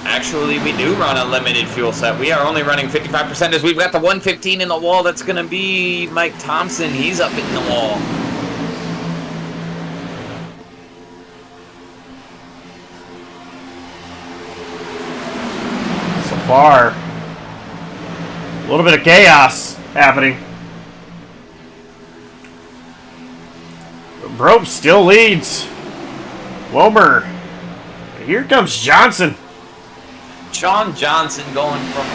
Actually, we do run a limited fuel set. We are only running 55% as we've got the 115 in the wall. That's going to be Mike Thompson. He's up in the wall. So far, a little bit of chaos happening. Brope still leads. Womer. Here comes Johnson. Sean Johnson going from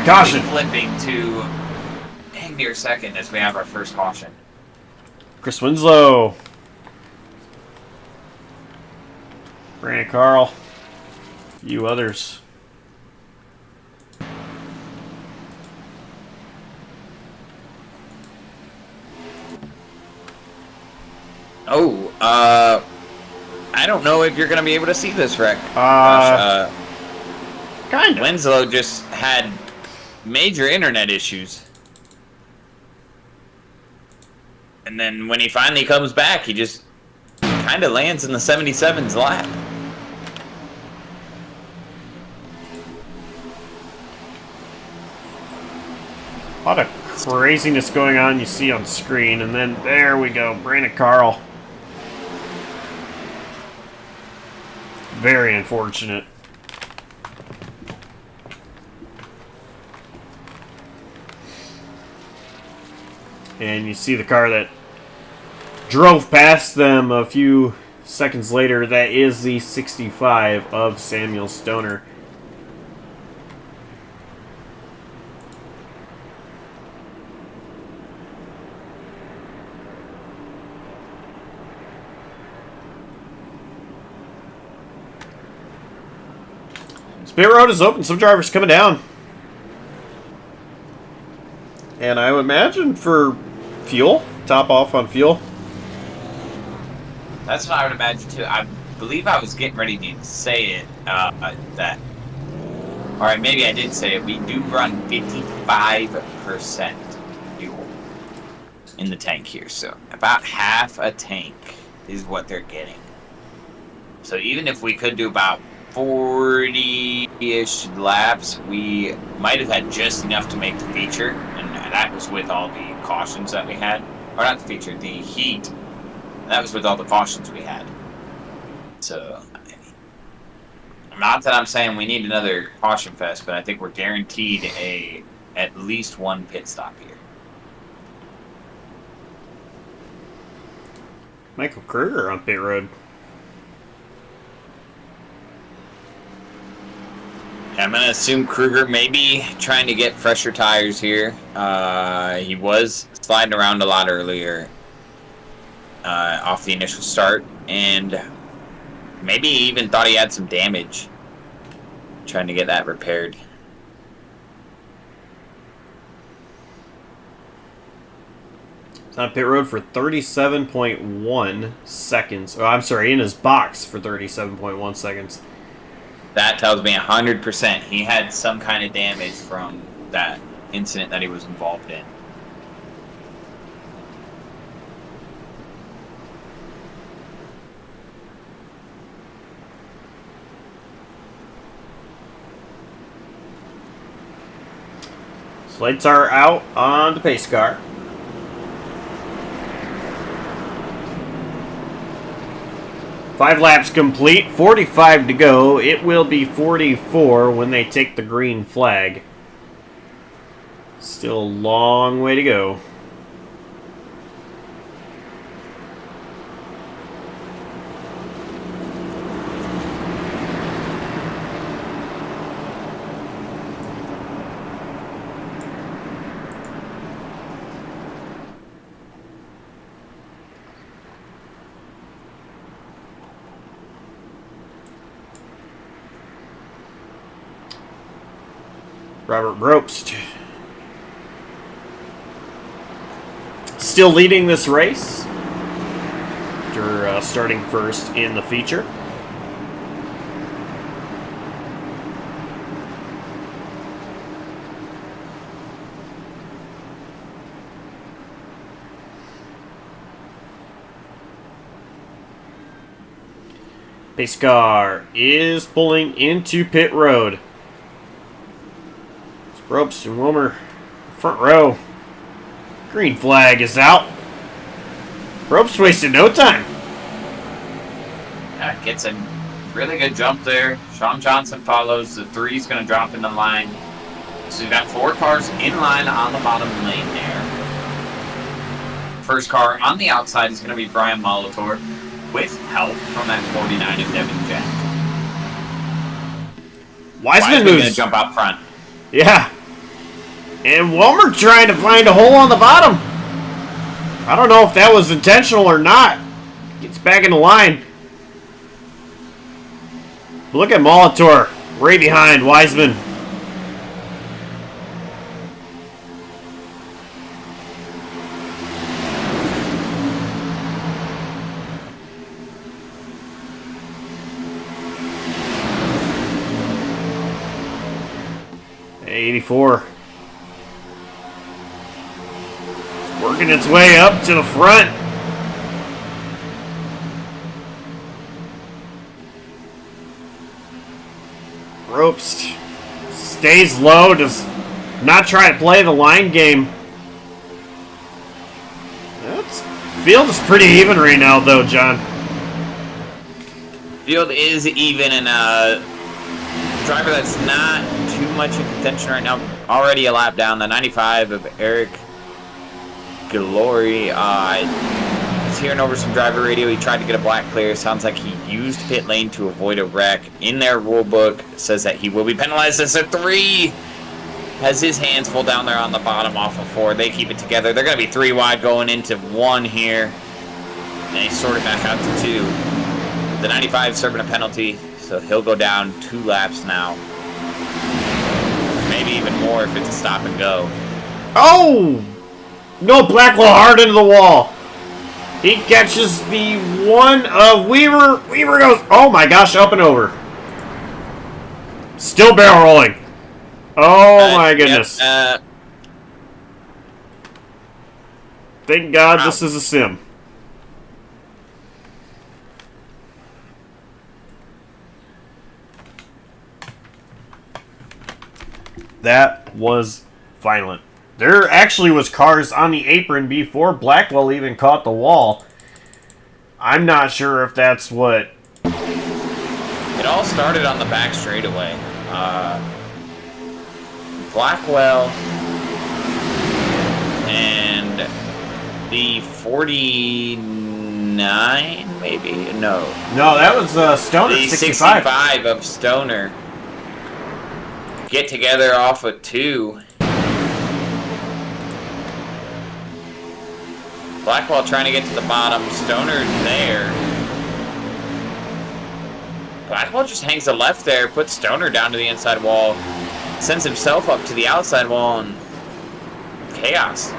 Caution. flipping to dang near second as we have our first caution. Chris Winslow. Brandon Carl. You others. Oh, I don't know if you're going to be able to see this, Rick. Kind of. Winslow just had major internet issues. And then when he finally comes back, he just kind of lands in the 77's lap. A lot of craziness going on you see on screen, and then there we go, Brandon Carl. Very unfortunate. And you see the car that drove past them a few seconds later. That is the 65 of Samuel Stoner. Pit road is open. Some drivers coming down. And I would imagine for fuel, top off on fuel. That's what I would imagine too. I believe I was getting ready to say it, that, alright, maybe I did say it. We do run 55% fuel in the tank here. So about half a tank is what they're getting. So even if we could do about 40-ish laps, we might have had just enough to make the feature, and that was with all the cautions that we had. Or not the feature, the heat. That was with all the cautions we had. So, I mean, not that I'm saying we need another caution fest, but I think we're guaranteed at least one pit stop here. Michael Kruger on pit road. I'm going to assume Kruger may be trying to get fresher tires here. He was sliding around a lot earlier. off the initial start, and maybe even thought he had some damage. Trying to get that repaired. It's on pit road for 37.1 seconds. Oh, I'm sorry, in his box for 37.1 seconds. That tells me 100% he had some kind of damage from that incident that he was involved in. Lights are out on the pace car. Five laps complete, 45 to go. It will be 44 when they take the green flag. Still a long way to go. Robert Probst still leading this race after starting first in the feature. Pace car is pulling into pit road. Probst and Wilmer, front row. Green flag is out. Probst wasted no time. Gets a really good jump there. Sean Johnson follows. The 3's going to drop in the line. So you've got 4 cars in line on the bottom lane there. First car on the outside is going to be Brian Molitor with help from that 49 of Devin Jack. Wiseman going moves. to jump out front. Yeah. And Wilmer trying to find a hole on the bottom. I don't know if that was intentional or not. Gets back in the line. Look at Molitor right behind Wiseman. '84. Working its way up to the front. Probst stays low, does not try to play the line game. Field is pretty even right now, though, John. Field is even, and driver that's not too much in contention right now. Already a lap down, the 95 of Eric Glory. He's hearing over some driver radio. He tried to get a black clear. Sounds like he used pit lane to avoid a wreck. In their rule book, says that he will be penalized as a 3. Has his hands full down there on the bottom off of 4. They keep it together. They're going to be 3 wide going into 1 here. And he sorted back out to 2. The 95 serving a penalty, so he'll go down 2 laps now. Maybe even more if it's a stop and go. Oh! No, Blackwell hard into the wall. He catches the one of Weaver. Weaver goes, oh my gosh, up and over. Still barrel rolling. Oh my goodness. Yep, Thank God wow. this is a sim. That was violent. There actually was cars on the apron before Blackwell even caught the wall. I'm not sure if that's what... It all started on the back straightaway. Blackwell and the 49, maybe? No. No, that was Stoner, The 65. 65 of Stoner get together off of 2. Blackwell trying to get to the bottom. Stoner there. Blackwell just hangs a left there, puts Stoner down to the inside wall, sends himself up to the outside wall, and chaos.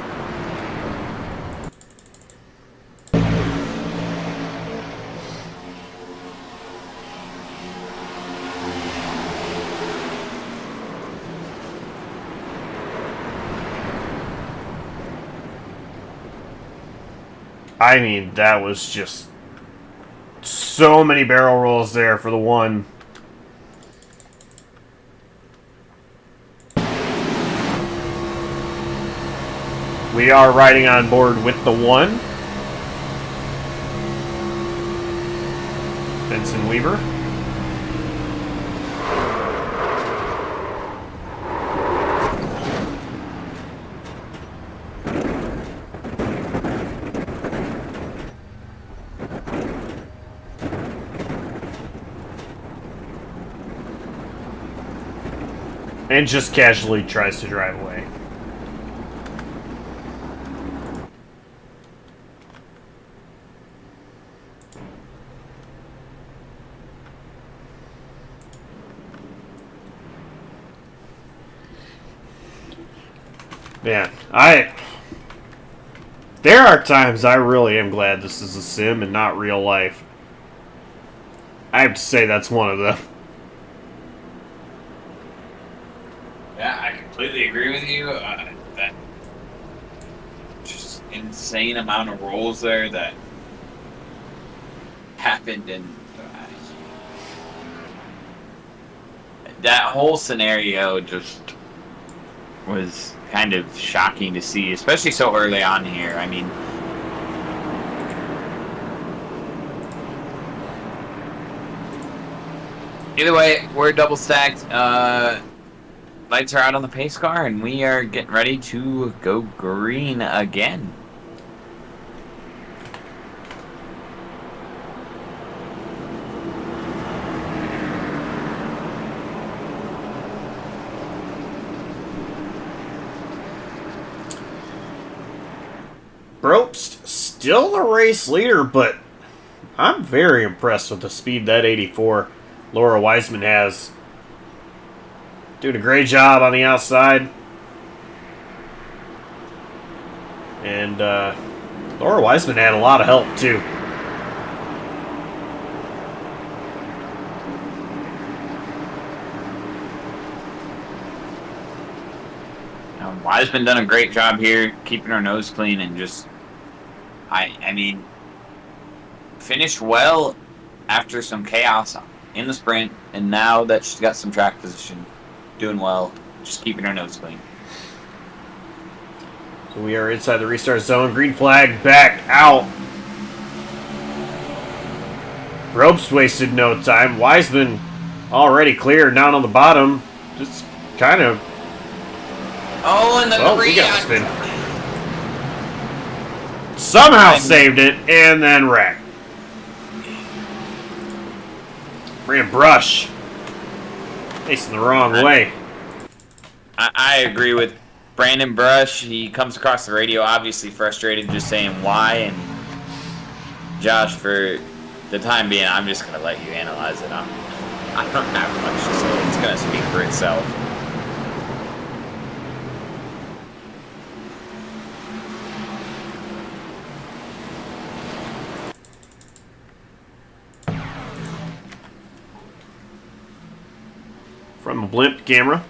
I mean, that was just so many barrel rolls there for the one. We are riding on board with the one. Benson Weaver. And just casually tries to drive away. Man, there are times I really am glad this is a sim and not real life. I have to say that's one of them. Yeah, I completely agree with you. That just insane amount of rolls there that happened, and that whole scenario just was kind of shocking to see, especially so early on here. I mean, either way, we're double stacked. Lights are out on the pace car, and we are getting ready to go green again. Probst still the race leader, but I'm very impressed with the speed that 84 Laura Wiseman has. Doing a great job on the outside. And Laura Wiseman had a lot of help, too. Wiseman done a great job here, keeping her nose clean, and just, I mean, finished well after some chaos in the sprint, and now that she's got some track position, doing well, just keeping her nose clean. So we are inside the restart zone. Green flag back out. Probst wasted no time. Wiseman already clear down on the bottom. Just kind of. Oh, and the We got the spin. Somehow saved it and then wrecked. Ran brush. Facing the wrong way. I agree with Brandon Brush. He comes across the radio obviously frustrated, just saying why. And Josh, for the time being, I'm just going to let you analyze it. I don't have much to say. It's going to speak for itself. From a blimp camera.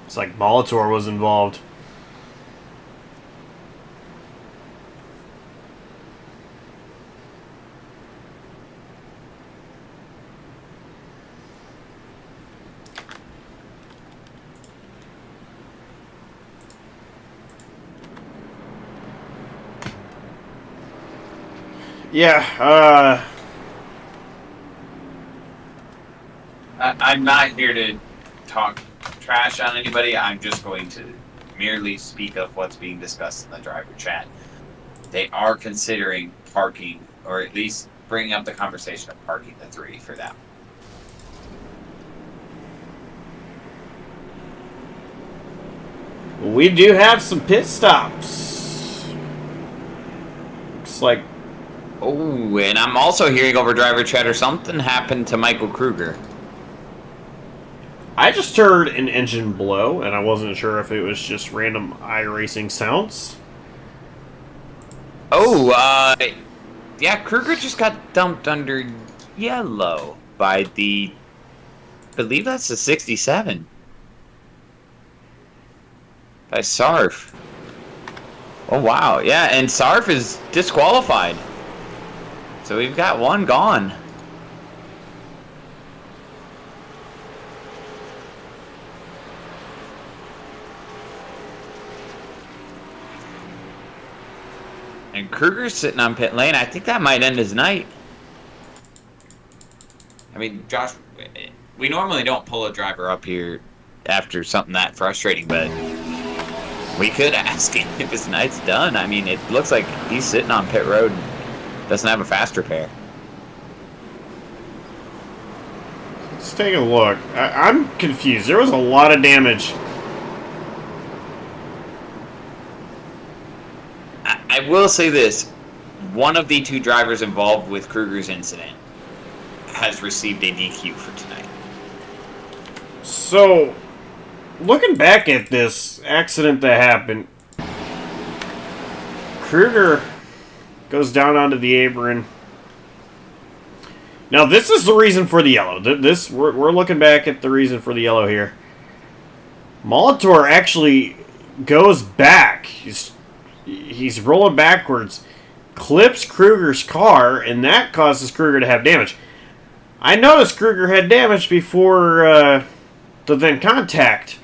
It's like Molitor was involved. Yeah, I'm not here to talk trash on anybody. I'm just going to merely speak of what's being discussed in the driver chat. They are considering parking, or at least bringing up the conversation of parking the 3 for them. We do have some pit stops. Looks like... Oh, and I'm also hearing over driver chatter something happened to Michael Kruger. I just heard an engine blow, and I wasn't sure if it was just random iRacing sounds. Oh, yeah, Kruger just got dumped under yellow by the... I believe that's the 67. By Sarf. Oh, wow. Yeah, and Sarf is disqualified. So we've got one gone. And Kruger's sitting on pit lane. I think that might end his night. I mean, Josh, we normally don't pull a driver up here after something that frustrating, but we could ask him if his night's done. I mean, it looks like he's sitting on pit road and doesn't have a fast repair. Let's take a look. I'm confused. There was a lot of damage. I will say this. One of the two drivers involved with Kruger's incident has received a DQ for tonight. So, looking back at this accident that happened, Kruger goes down onto the apron. Now, this is the reason for the yellow. We're looking back at the reason for the yellow here. Molitor actually goes back. He's rolling backwards, clips Kruger's car, and that causes Kruger to have damage. I noticed Kruger had damage before the then contact,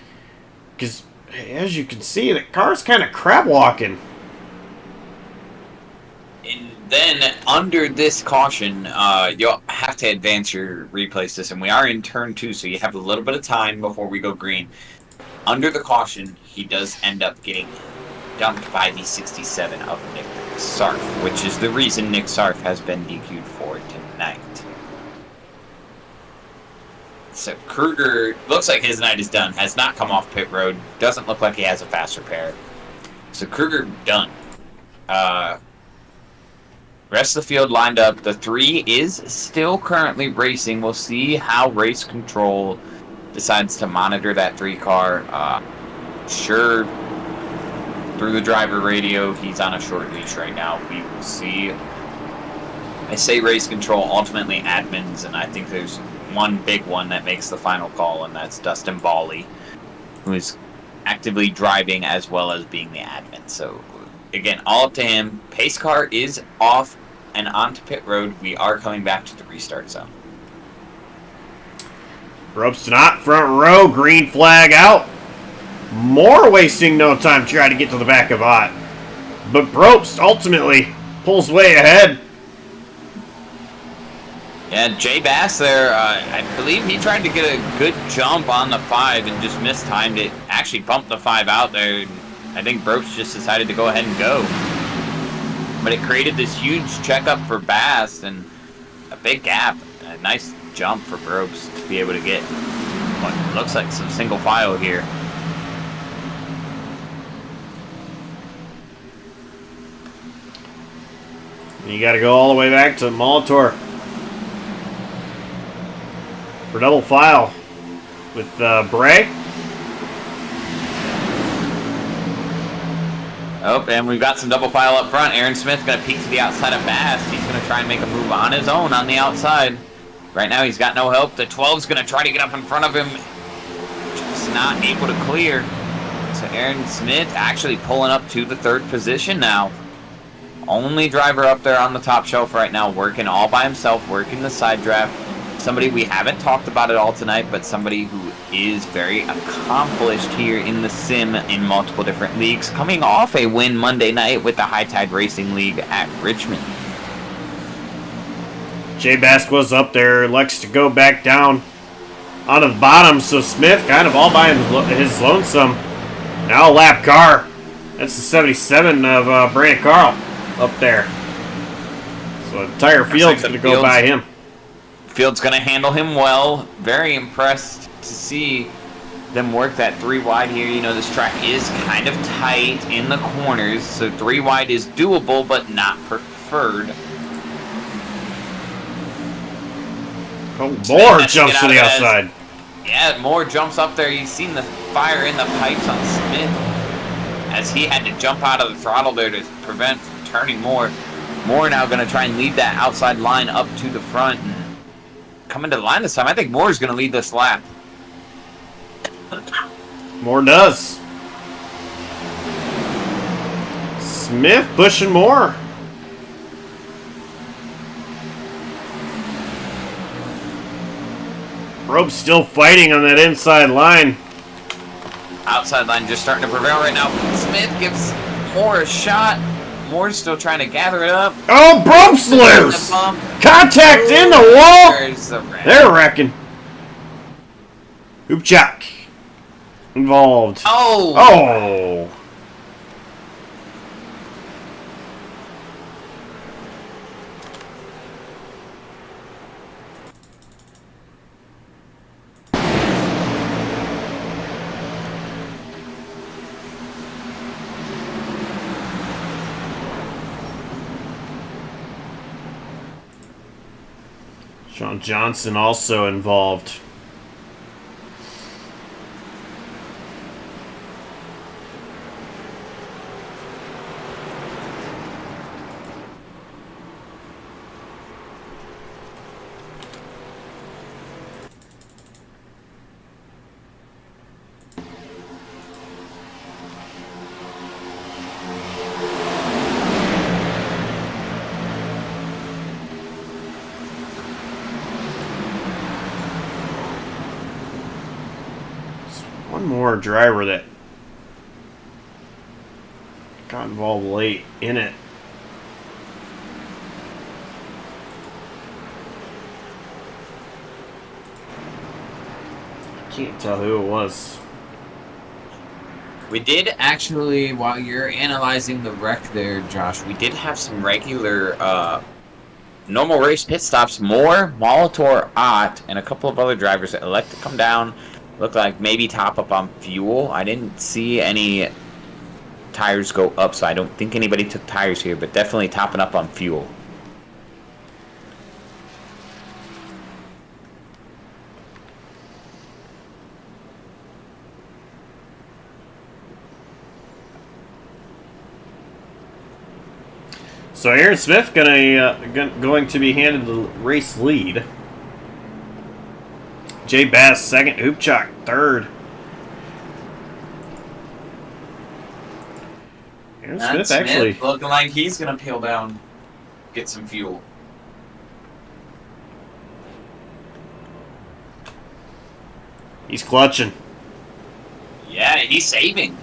because as you can see, the car's kind of crab walking. And then under this caution, you'll have to advance your replay system. We are in turn 2, so you have a little bit of time before we go green. Under the caution, he does end up getting dumped by the 67 of Nick Sarf, which is the reason Nick Sarf has been DQ'd for tonight. So Kruger, looks like his night is done, has not come off pit road, doesn't look like he has a fast repair. So Kruger done. Rest of the field lined up. The 3 is still currently racing. We'll see how race control decides to monitor that 3 car. Sure, through the driver radio, he's on a short leash right now. We will see. I say race control, ultimately admins, and I think there's one big one that makes the final call, and that's Dustin Bawley, who is actively driving as well as being the admin. So, again, all up to him. Pace car is off and onto pit road. We are coming back to the restart zone. Ropes to not, front row, green flag out. More wasting no time to try to get to the back of Ott. But Probst ultimately pulls way ahead. Yeah, Jay Bass there, I believe he tried to get a good jump on the 5 and just mistimed it. Actually bumped the 5 out there. I think Probst just decided to go ahead and go. But it created this huge checkup for Bass and a big gap. A nice jump for Probst to be able to get what looks like some single file here. You got to go all the way back to Molitor for double file with Bray. Oh, and we've got some double file up front. Aaron Smith going to peek to the outside of Bass. He's going to try and make a move on his own on the outside. Right now he's got no help. The 12's going to try to get up in front of him. Just not able to clear. So Aaron Smith actually pulling up to the 3rd position now. Only driver up there on the top shelf right now, working all by himself, working the side draft. Somebody we haven't talked about at all tonight, but somebody who is very accomplished here in the sim in multiple different leagues, coming off a win Monday night with the High Tide Racing League at Richmond. Jay Bass was up there, likes to go back down on the bottom, so Smith kind of all by his lonesome. Now a lap car. That's the 77 of Brandon Carl up there. So the entire field's going to go by him. Field's going to handle him well. Very impressed to see them work that 3 wide here. You know, this track is kind of tight in the corners, so 3 wide is doable, but not preferred. Oh, Moore jumps to the outside. Yeah, Moore jumps up there. You've seen the fire in the pipes on Smith as he had to jump out of the throttle there to prevent from turning Moore. Moore now going to try and lead that outside line up to the front and coming to the line this time. I think Moore is going to lead this lap. Moore does. Smith pushing Moore. Rope's still fighting on that inside line. Outside line just starting to prevail right now. Smith gives Moore a shot. Moore's still trying to gather it up. Oh, Brope slurs! Contact in the wall! There's the wreck. They're wrecking. Hoopchak involved. Oh! Oh! Sean Johnson also involved. One more driver that got involved late in it. Can't tell who it was. We did actually, while you're analyzing the wreck there, Josh, we did have some regular normal race pit stops. Moore, Molitor, Ott, and a couple of other drivers that elect to come down. Looked like maybe top up on fuel. I didn't see any tires go up, so I don't think anybody took tires here, but definitely topping up on fuel. So Aaron Smith going to be handed the race lead. Jay Bass second, Hoopchak third. Aaron Smith actually looking like he's gonna peel down, get some fuel. He's clutching. Yeah, he's saving.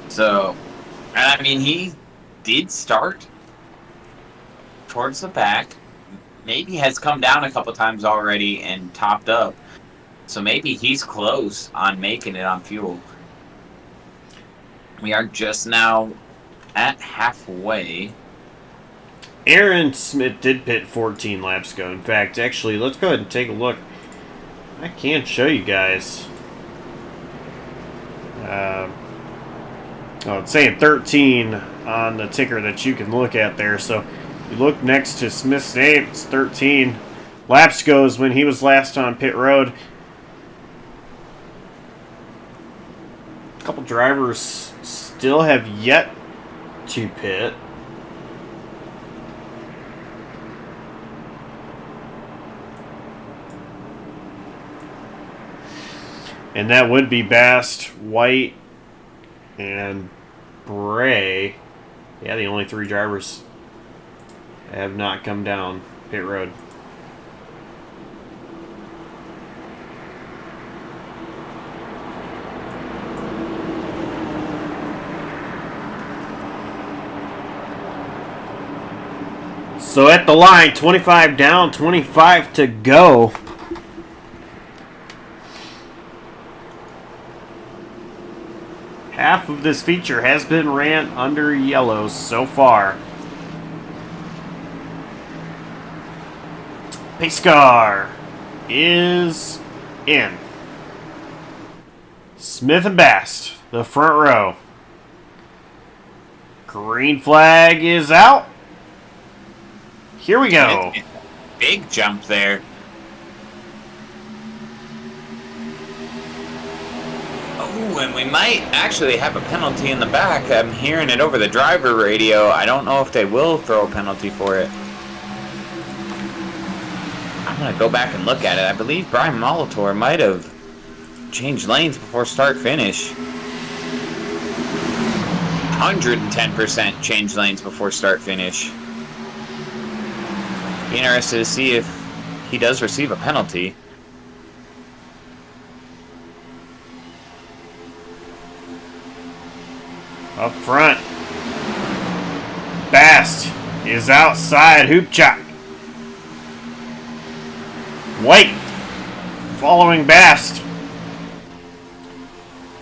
So, and I mean, he did start towards the back. Maybe has come down a couple times already and topped up. So maybe he's close on making it on fuel. We are just now at halfway. Aaron Smith did pit 14 laps ago. In fact, actually, let's go ahead and take a look. I can show you guys. It's saying 13 on the ticker that you can look at there. So you look next to Smith's name, it's 13. Laps goes when he was last on pit road. A couple drivers still have yet to pit. And that would be Bast, White, and Bray. Yeah, the only three drivers have not come down pit road. So at the line, 25 down, 25 to go. Half of this feature has been ran under yellows so far. Pace car is in. Smith and Bast, the front row. Green flag is out. Here we go. Big jump there. Oh, and we might actually have a penalty in the back. I'm hearing it over the driver radio. I don't know if they will throw a penalty for it. I'm going to go back and look at it. I believe Brian Molitor might have changed lanes before start-finish. 110% change lanes before start-finish. Be interested to see if he does receive a penalty. Up front. Bast is outside Hoopchak. White following Bast.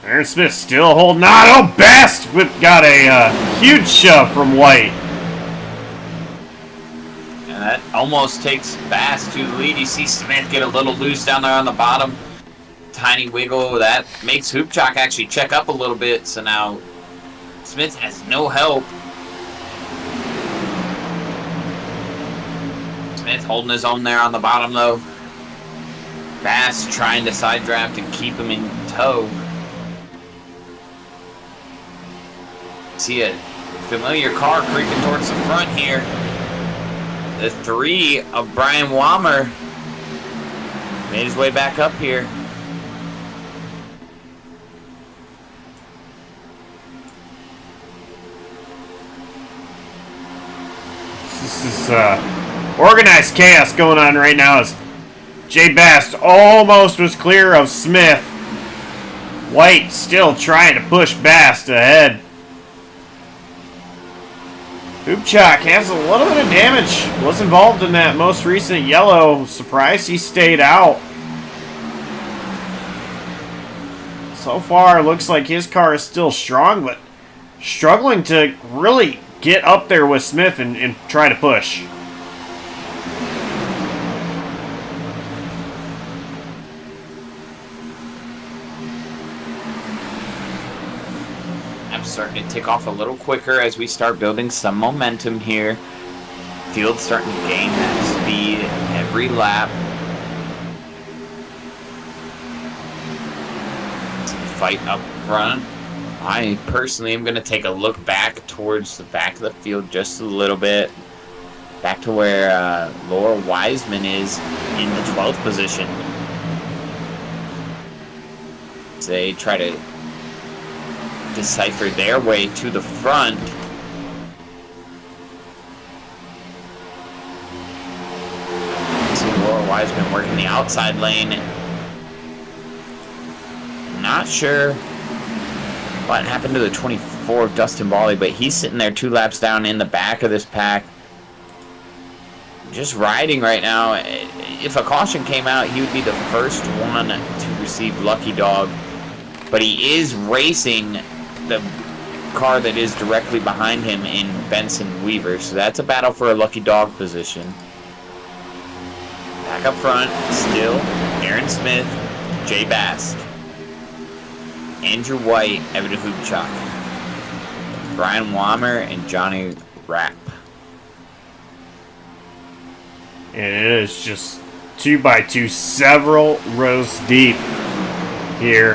Aaron Smith still holding on. Oh, Bast got a huge shove from White. And that almost takes Bast to the lead. You see Smith get a little loose down there on the bottom. Tiny wiggle. That makes Hoopchak actually check up a little bit. So now Smith has no help. Smith holding his own there on the bottom, though. Bast trying to side draft and keep him in tow. See a familiar car creeping towards the front here. The 3 of Brian Wammer made his way back up here. This is organized chaos going on right now as Jay Bast almost was clear of Smith. White still trying to push Bast ahead. Hoopchak has a little bit of damage. Was involved in that most recent yellow. Surprised he stayed out. So far, looks like his car is still strong, but struggling to really get up there with Smith and try to push. I'm starting to tick off a little quicker as we start building some momentum here. Field's starting to gain that speed every lap. Fight up front. I personally am going to take a look back towards the back of the field just a little bit. Back to where Laura Wiseman is in the 12th position. They try to decipher their way to the front. See Laura Wiseman working the outside lane. Not sure what happened to the 24 of Dustin Bally, but he's sitting there 2 laps down in the back of this pack. Just riding right now. If a caution came out, he would be the first one to receive Lucky Dog. But he is racing the car that is directly behind him in Benson Weaver. So that's a battle for a Lucky Dog position. Back up front, still Aaron Smith, Jay Bast, Andrew White, Evan Hoopchak, Brian Wammer, and Johnny Rapp. And it is just 2x2, several rows deep here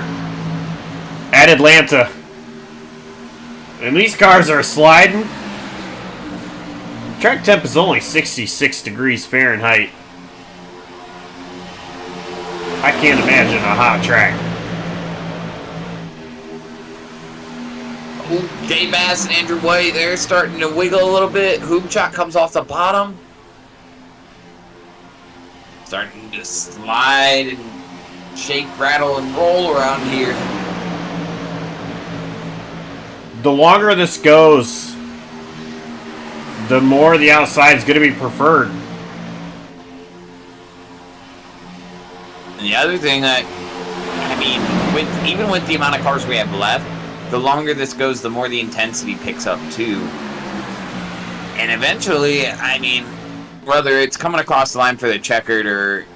at Atlanta. And these cars are sliding. Track temp is only 66 degrees Fahrenheit. I can't imagine a hot track. Jay Bass and Andrew White, they're starting to wiggle a little bit. Hoopchak comes off the bottom. Starting to slide and shake, rattle, and roll around here. The longer this goes, the more the outside is going to be preferred. And the other thing that, I mean, even with the amount of cars we have left, the longer this goes, the more the intensity picks up too. And eventually, I mean, whether it's coming across the line for the checkered or,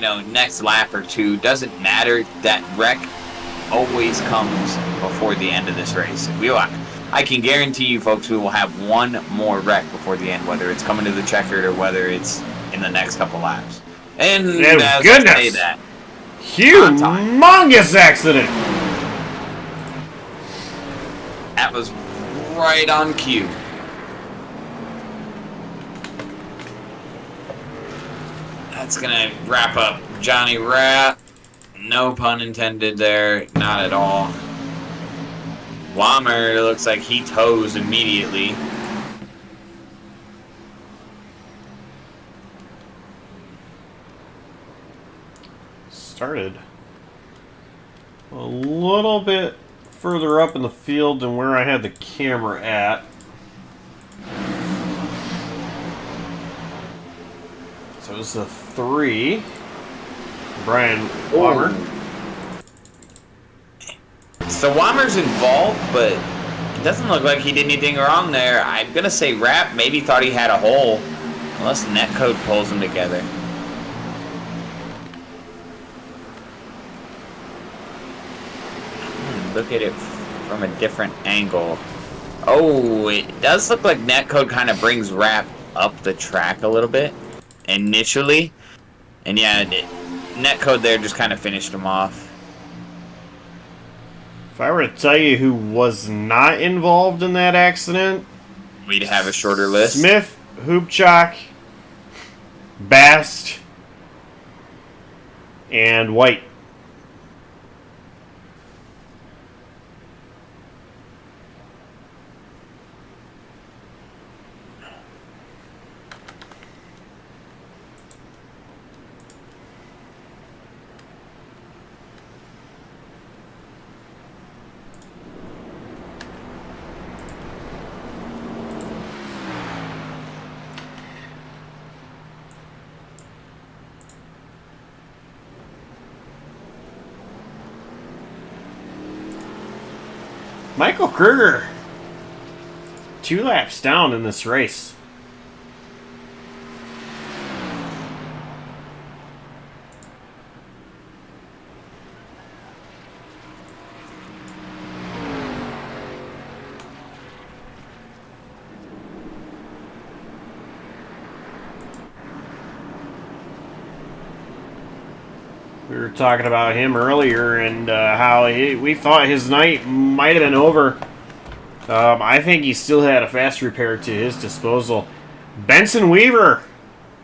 next lap or two, doesn't matter. That wreck always comes before the end of this race. I can guarantee you, folks, we will have one more wreck before the end, whether it's coming to the checkered or whether it's in the next couple laps. And Oh, as goodness. I say that, Humongous accident. that was right on cue. That's gonna wrap up Johnny Rat. No pun intended there, not at all. Wammer looks like he toes immediately. Started a little bit further up in the field than where I had the camera at. So it was a 3. Brian Wammer. So Wammer's involved, but it doesn't look like he did anything wrong there. I'm gonna say Rap maybe thought he had a hole, unless netcode pulls them together. Look at it from a different angle. Oh, it does look like netcode kind of brings Rap up the track a little bit initially, and yeah, netcode there just kind of finished him off. If I were to tell you who was not involved in that accident, We'd have a shorter list. Smith, Hoopchak, Bast, and White. Michael Kruger, 2 laps down in this race. We were talking about him earlier and how we thought his night might have been over. I think he still had a fast repair to his disposal. Benson Weaver,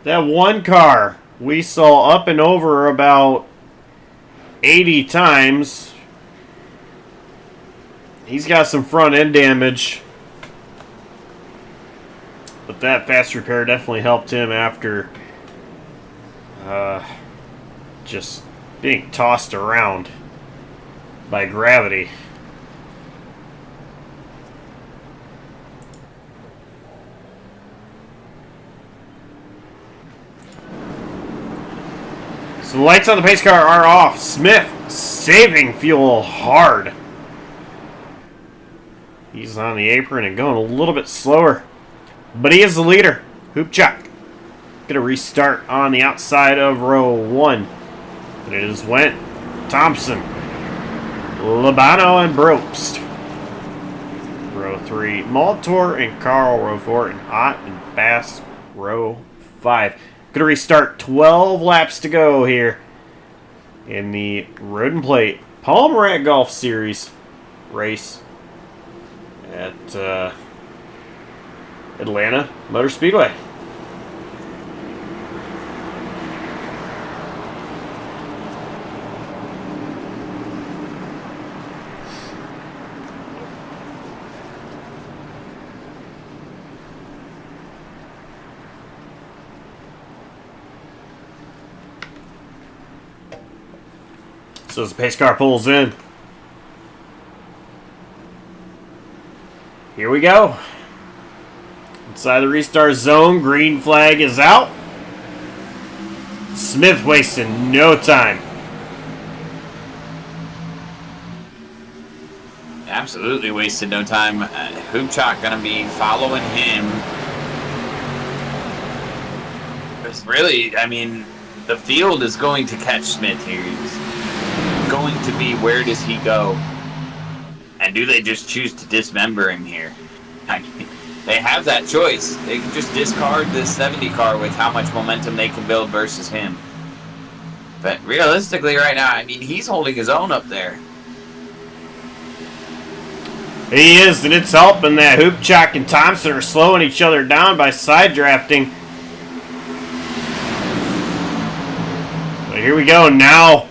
that one car we saw up and over about 80 times. He's got some front end damage. But that fast repair definitely helped him after just being tossed around by gravity. So the lights on the pace car are off. Smith saving fuel hard. He's on the apron and going a little bit slower. But he is the leader. Hoopchak. Gonna restart on the outside of row 1. And it is Went, Thompson, Labano, and Brobst. Row 3, Maltor and Carl. Row 4, and Ott and Bass. Row 5. Gonna restart. 12 laps to go here in the Road and Plate Palmer Golf Series race at Atlanta Motor Speedway. So as the pace car pulls in, here we go. Inside the restart zone, green flag is out. Smith wasting no time. Absolutely wasted no time. Hoopchak gonna be following him. It's really, I mean, The field is going to catch Smith here. He's going to be, where does he go? And do they just choose to dismember him here? I mean, they have that choice. They can just discard this 70 car with how much momentum they can build versus him. But realistically right now, I mean, he's holding his own up there. He is, and it's helping that Hoopchak and Thompson are slowing each other down by side drafting. But here we go. Now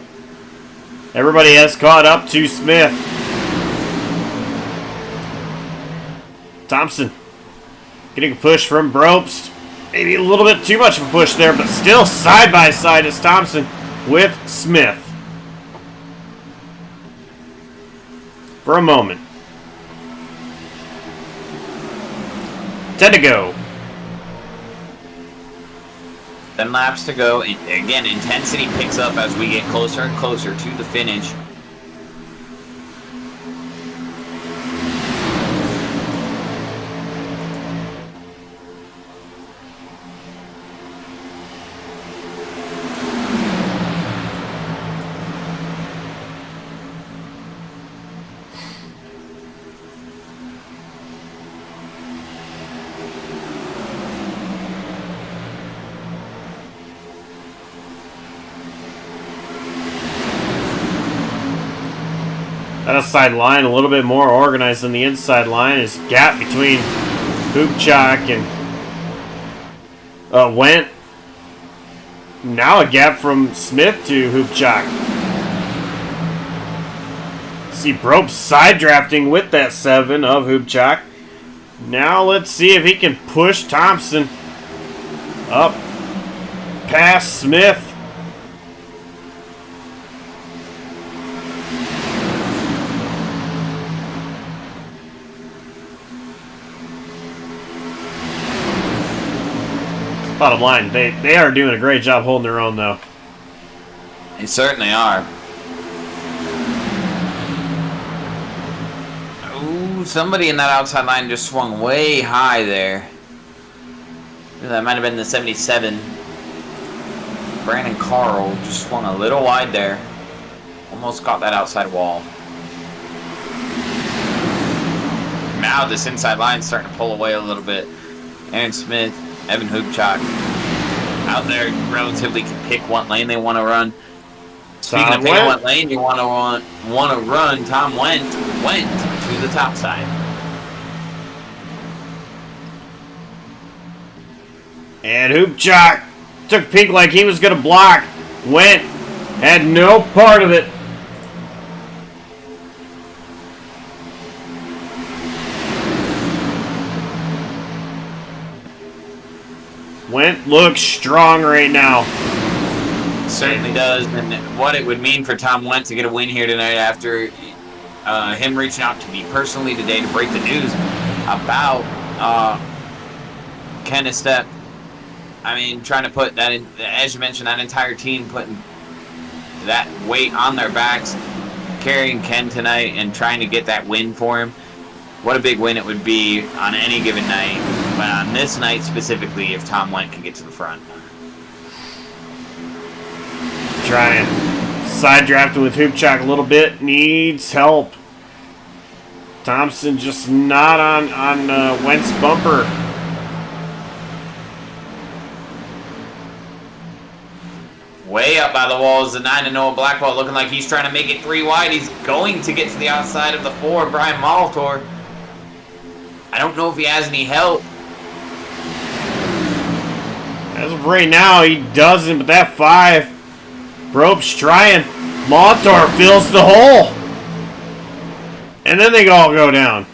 everybody has caught up to Smith. Thompson getting a push from Brobst. Maybe a little bit too much of a push there, but still side by side is Thompson with Smith. For a moment. 10 to go. 10 laps to go. And again, intensity picks up as we get closer and closer to the finish. That outside line a little bit more organized than the inside line. Is gap between Hoopchak and Wendt. Now a gap from Smith to Hoopchak. See Brobst side drafting with that 7 of Hoopchak. Now let's see if he can push Thompson up past Smith. Bottom line, they are doing a great job holding their own, though. They certainly are. Ooh, somebody in that outside line just swung way high there. That might have been the 77. Brandon Carl just swung a little wide there. Almost got that outside wall. Now this inside line is starting to pull away a little bit. Aaron Smith, Evan Hoopchak out there relatively can pick what lane they want to run. Speaking of picking what lane you want to run, Tom went to the top side. And Hoopchak took a peek like he was going to block. Wendt had no part of it. Wendt looks strong right now. Certainly does, and what it would mean for Tom Wendt to get a win here tonight after him reaching out to me personally today to break the news about Ken Estep. I mean, trying to put that in, as you mentioned, that entire team putting that weight on their backs, carrying Ken tonight and trying to get that win for him. What a big win it would be on any given night, but on this night specifically, if Tom Wendt can get to the front. Trying side drafting with Hoopchak a little bit, needs help. Thompson just not on Wendt's bumper. Way up by the walls, the 9-0 Blackwell looking like he's trying to make it 3 wide. He's going to get to the outside of the 4, Brian Molitor. I don't know if he has any help. As of right now, he doesn't, but that 5, Brobst trying. Molitor fills the hole. And then they all go down.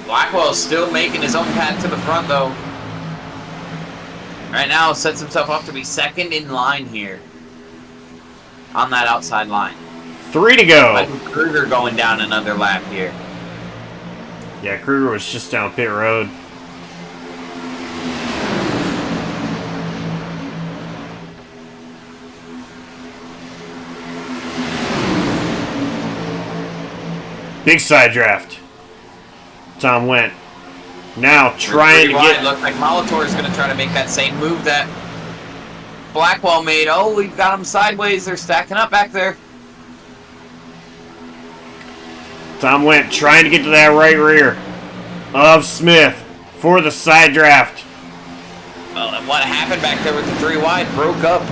Blackwell's still making his own path to the front, though. Right now, sets himself up to be second in line here on that outside line. 3 to go. Michael Kruger going down another lap here. Yeah, Kruger was just down pit road. Big side draft. Tom Wendt. Now trying to get... Looks like Molitor is going to try to make that same move that Blackwell made. Oh, we've got them sideways. They're stacking up back there. Tom Wendt trying to get to that right rear of Smith for the side draft. Well, and what happened back there with the 3 wide broke up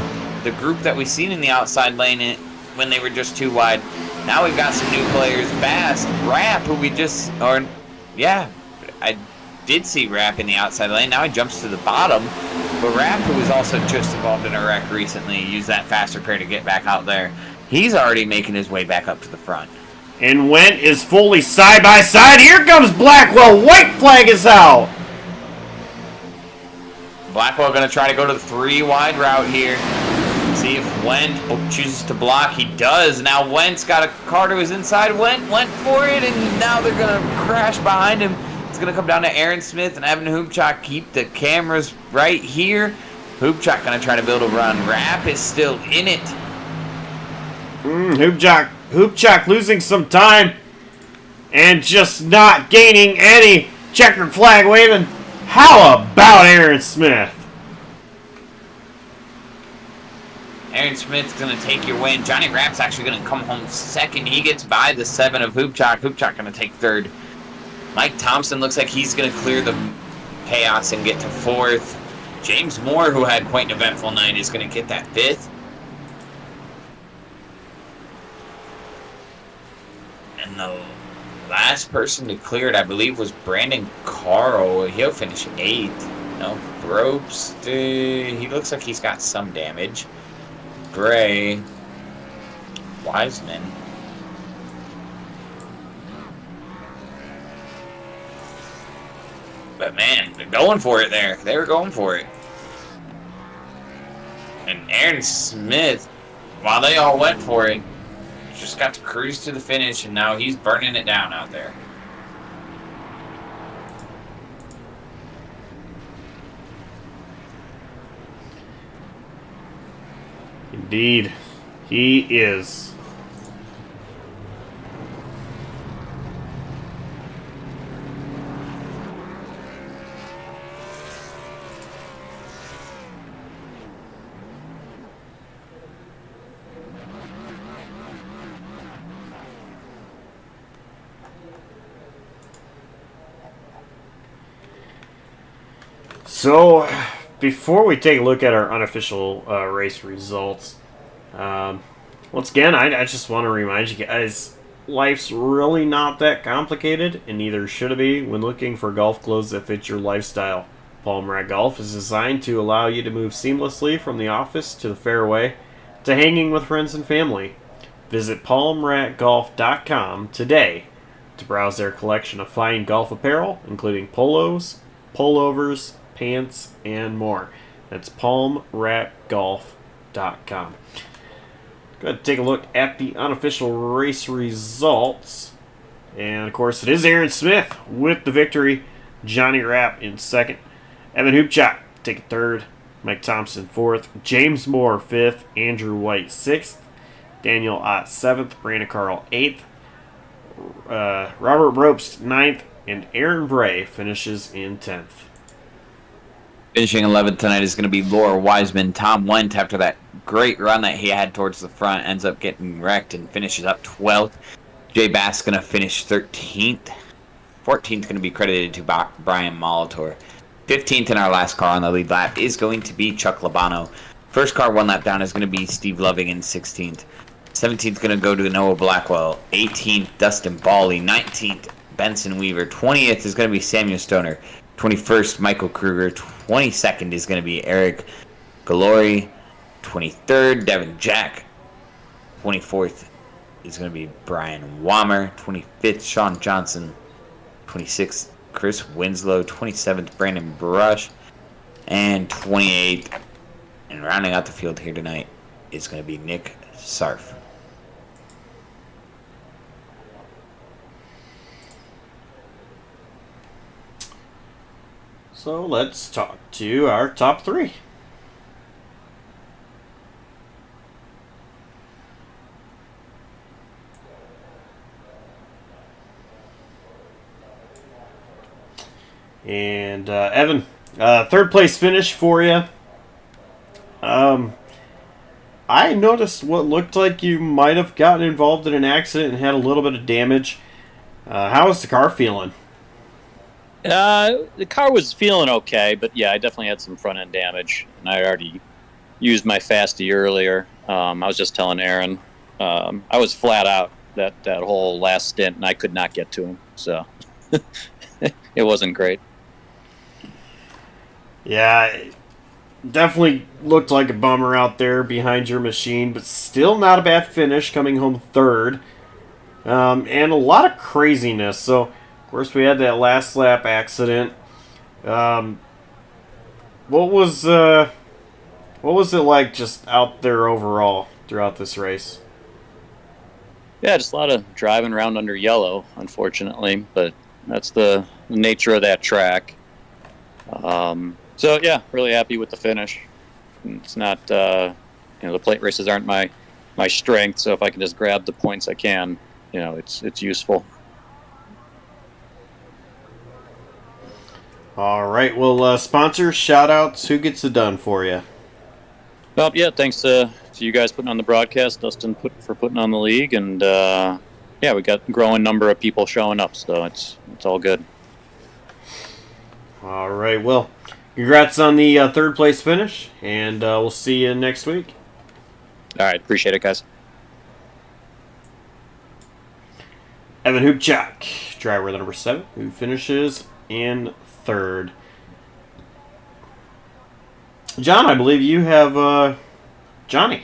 the group that we seen in the outside lane when they were just 2 wide. Now we've got some new players. Bast, Rapp, who we just, I did see Rapp in the outside lane. Now he jumps to the bottom. But Rapp, who was also just involved in a wreck recently, used that fast repair to get back out there. He's already making his way back up to the front. And Wendt is fully side by side. Here comes Blackwell. White flag is out. Blackwell going to try to go to the 3 wide route here. See if Wendt chooses to block. He does. Now Wendt's got a car to his inside. Wendt went for it, and now they're going to crash behind him. It's going to come down to Aaron Smith and Evan Hoopchak. Keep the cameras right here. Hoopchak going to try to build a run. Rapp is still in it. Hoopchak losing some time and just not gaining any. Checkered flag waving. How about Aaron Smith? Aaron Smith's going to take your win. Johnny Rapp's actually going to come home second. He gets by the 7 of Hoopchak. Hoopchak going to take third. Mike Thompson looks like he's going to clear the chaos and get to 4th. James Moore, who had quite an eventful night, is going to get that 5th. And the last person to clear it, I believe, was Brandon Carl. He'll finish 8th. No, Ropes, he looks like he's got some damage. Gray, Wiseman. But man, they're going for it there. They were going for it. And Aaron Smith, while they all went for it, just got to cruise to the finish, and now he's burning it down out there. Indeed, he is. So, before we take a look at our unofficial race results, once again, I just want to remind you guys, life's really not that complicated, and neither should it be when looking for golf clothes that fit your lifestyle. Palm Rat Golf is designed to allow you to move seamlessly from the office to the fairway to hanging with friends and family. Visit palmratgolf.com today to browse their collection of fine golf apparel, including polos, pullovers, pants, and more. That's palmratgolf.com. Go ahead and take a look at the unofficial race results. And, of course, it is Aaron Smith with the victory. Johnny Rapp in second. Evan Hoopchak taking third. Mike Thompson fourth. James Moore fifth. Andrew White sixth. Daniel Ott seventh. Brandon Carl eighth. Robert Ropes ninth. And Aaron Bray finishes in 10th. Finishing 11th tonight is going to be Laura Wiseman. Tom Wendt, after that great run that he had towards the front, ends up getting wrecked and finishes up 12th. Jay Bass going to finish 13th. 14th going to be credited to Brian Molitor. 15th in our last car on the lead lap is going to be Chuck Labano. First car one lap down is going to be Steve Loving in 16th. 17th going to go to Noah Blackwell. 18th, Dustin Bawley. 19th, Benson Weaver. 20th is going to be Samuel Stoner. 21st, Michael Kruger. 22nd is going to be Eric Galori. 23rd, Devin Jack. 24th is going to be Brian Wammer. 25th, Sean Johnson. 26th, Chris Winslow. 27th, Brandon Brush. And 28th, and rounding out the field here tonight, is going to be Nick Sarf. So let's talk to our top three. And Evan, third place finish for you. Um, I noticed what looked like you might have gotten involved in an accident and had a little bit of damage. How is the car feeling? The car was feeling okay, but yeah, I definitely had some front end damage, and I already used my fasty earlier. I was just telling Aaron, I was flat out that whole last stint, and I could not get to him, so it wasn't great. Yeah, it definitely looked like a bummer out there behind your machine, but still not a bad finish, coming home third. And a lot of craziness. So, of course, we had that last lap accident. Um, what was what was it like just out there overall throughout this race? Yeah, just a lot of driving around under yellow, unfortunately, but that's the nature of that track. So yeah, really happy with the finish. It's not, the plate races aren't my strength, so if I can just grab the points I can, it's useful. All right. Well, sponsors, shout outs. Who gets it done for you? Well, yeah, thanks to you guys putting on the broadcast, Dustin for putting on the league, and yeah, we got a growing number of people showing up, so it's all good. All right. Well, congrats on the third place finish, and we'll see you next week. All right, appreciate it, guys. Evan Hoopchak, driver the number 7, who finishes in third. John, I believe you have Johnny.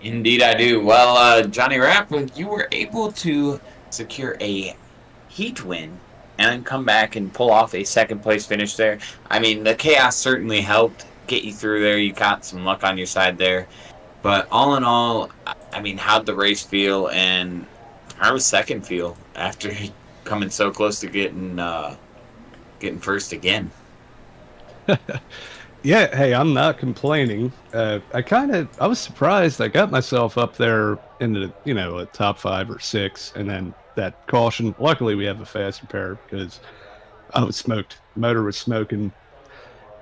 Indeed, I do. Well, Johnny Rapp, you were able to secure a heat win and come back and pull off a second place finish there. I mean, the chaos certainly helped get you through there. You got some luck on your side there. But all in all, I mean, how'd the race feel, and how was second feel after coming so close to getting first again? Yeah, hey, I'm not complaining. I was surprised. I got myself up there in the, a top 5 or 6, and then that caution. Luckily, we have a fast repair because I was smoked. The motor was smoking,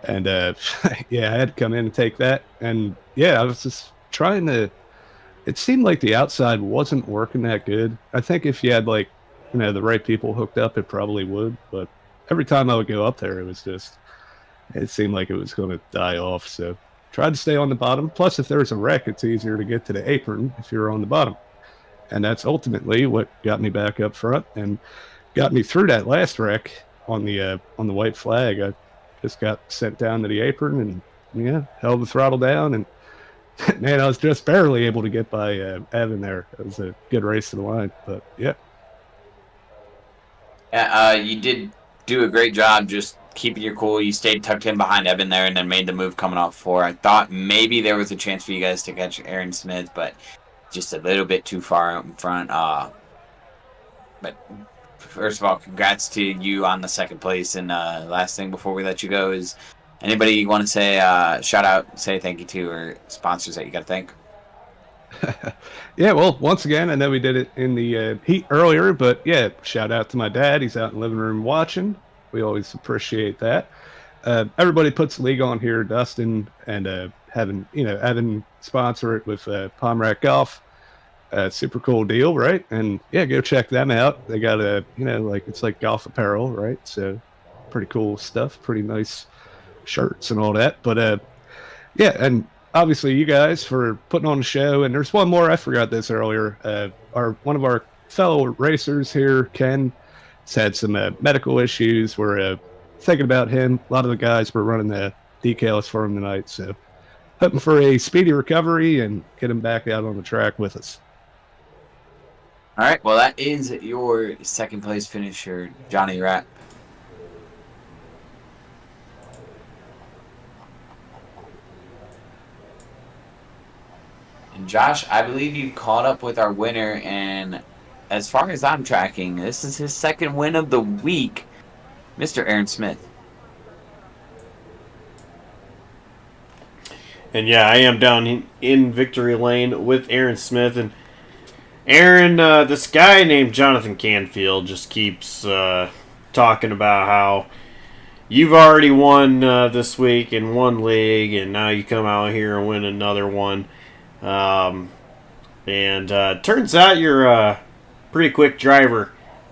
and yeah, I had to come in and take that. And yeah, I was just trying to. It seemed like the outside wasn't working that good. I think if you had the right people hooked up, it probably would. But every time I would go up there, it seemed like it was going to die off. So tried to stay on the bottom. Plus, if there's a wreck, it's easier to get to the apron if you're on the bottom. And that's ultimately what got me back up front and got me through that last wreck on the white flag. I just got sent down to the apron and held the throttle down, and man, I was just barely able to get by Evan there. It was a good race to the line, but yeah. Yeah, you did do a great job just keeping your cool. You stayed tucked in behind Evan there and then made the move coming off 4. I thought maybe there was a chance for you guys to catch Aaron Smith, but just a little bit too far out in front. But first of all, congrats to you on the second place. And last thing before we let you go is anybody you want to say shout out, say thank you to, or sponsors that you got to thank? Yeah, well, once again, I know we did it in the heat earlier, but yeah, shout out to my dad. He's out in the living room watching. We always appreciate that. Everybody puts the league on here, Dustin, and Evan sponsor it with Palm Rack Golf. Super cool deal, right? And yeah, go check them out. They got it's like golf apparel, right? So pretty cool stuff, pretty nice shirts and all that. But yeah, and obviously you guys for putting on the show. And there's one more, I forgot this earlier. One of our fellow racers here, Ken, has had some medical issues. We're thinking about him. A lot of the guys were running the decals for him tonight, so hoping for a speedy recovery and get him back out on the track with us. All right, well, that is your second place finisher, Johnny Rapp. And Josh, I believe you caught up with our winner, and as far as I'm tracking, this is his second win of the week, Mr. Aaron Smith. And yeah, I am down in victory lane with Aaron Smith. And Aaron, this guy named Jonathan Canfield just keeps talking about how you've already won this week in one league, and now you come out here and win another one. And turns out you're a pretty quick driver,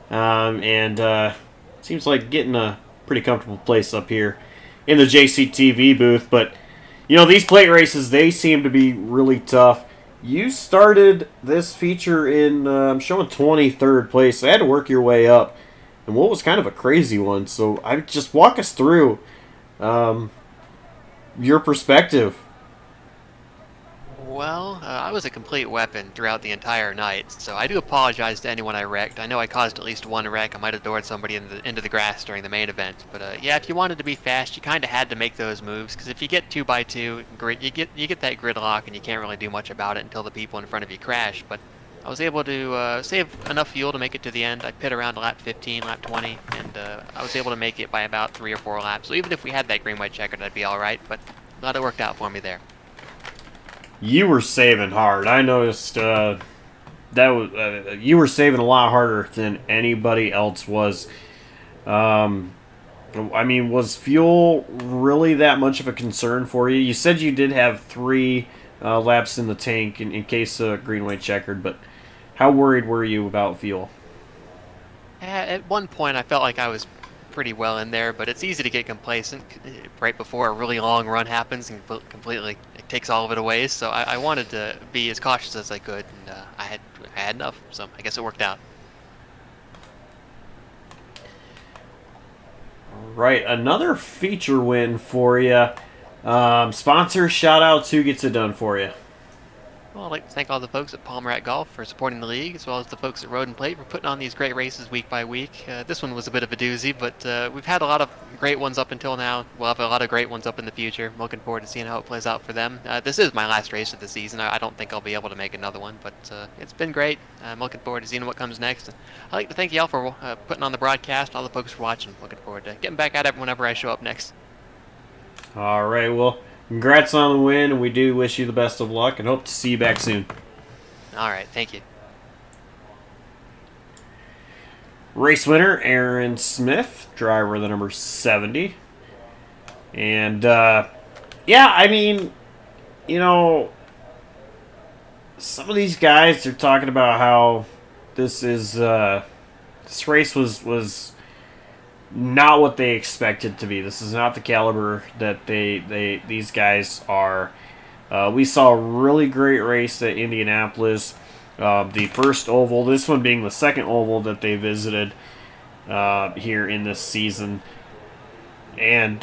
and seems like getting a pretty comfortable place up here in the JCTV booth. But these plate races, they seem to be really tough. You started this feature in I'm showing 23rd place. So I had to work your way up, and what was kind of a crazy one. So I just walk us through your perspective. Well, I was a complete weapon throughout the entire night, so I do apologize to anyone I wrecked. I know I caused at least one wreck. I might have doored somebody into the grass during the main event. But yeah, if you wanted to be fast, you kind of had to make those moves, because if you get 2x2 grid, you get that gridlock, and you can't really do much about it until the people in front of you crash. But I was able to save enough fuel to make it to the end. I pit around lap 15, lap 20, and I was able to make it by about 3 or 4 laps. So even if we had that green-white checkered, I'd be all right. But glad it worked out for me there. You were saving hard. I noticed that was you were saving a lot harder than anybody else was. I mean, was fuel really that much of a concern for you? You said you did have 3 laps in the tank in case green white checkered, but how worried were you about fuel? At one point, I felt like I was pretty well in there, but it's easy to get complacent right before a really long run happens and completely it takes all of it away. So I wanted to be as cautious as I could, and I had enough. So I guess it worked out. Right, another feature win for you. Sponsor shout outs. Who gets it done for you? Well, I'd like to thank all the folks at Palmer at Golf for supporting the league, as well as the folks at Road and Plate for putting on these great races week by week. This one was a bit of a doozy, but we've had a lot of great ones up until now. We'll have a lot of great ones up in the future. I'm looking forward to seeing how it plays out for them. This is my last race of the season. I don't think I'll be able to make another one, but it's been great. I'm looking forward to seeing what comes next. I'd like to thank y'all for putting on the broadcast, all the folks for watching. Looking forward to getting back at it whenever I show up next. All right, well, congrats on the win, and we do wish you the best of luck and hope to see you back soon. All right, thank you. Race winner, Aaron Smith, driver of the number 70. And, yeah, I mean, some of these guys are talking about how this race was not what they expected to be. This is not the caliber that these guys are. We saw a really great race at Indianapolis. The first oval, this one being the second oval that they visited here in this season. And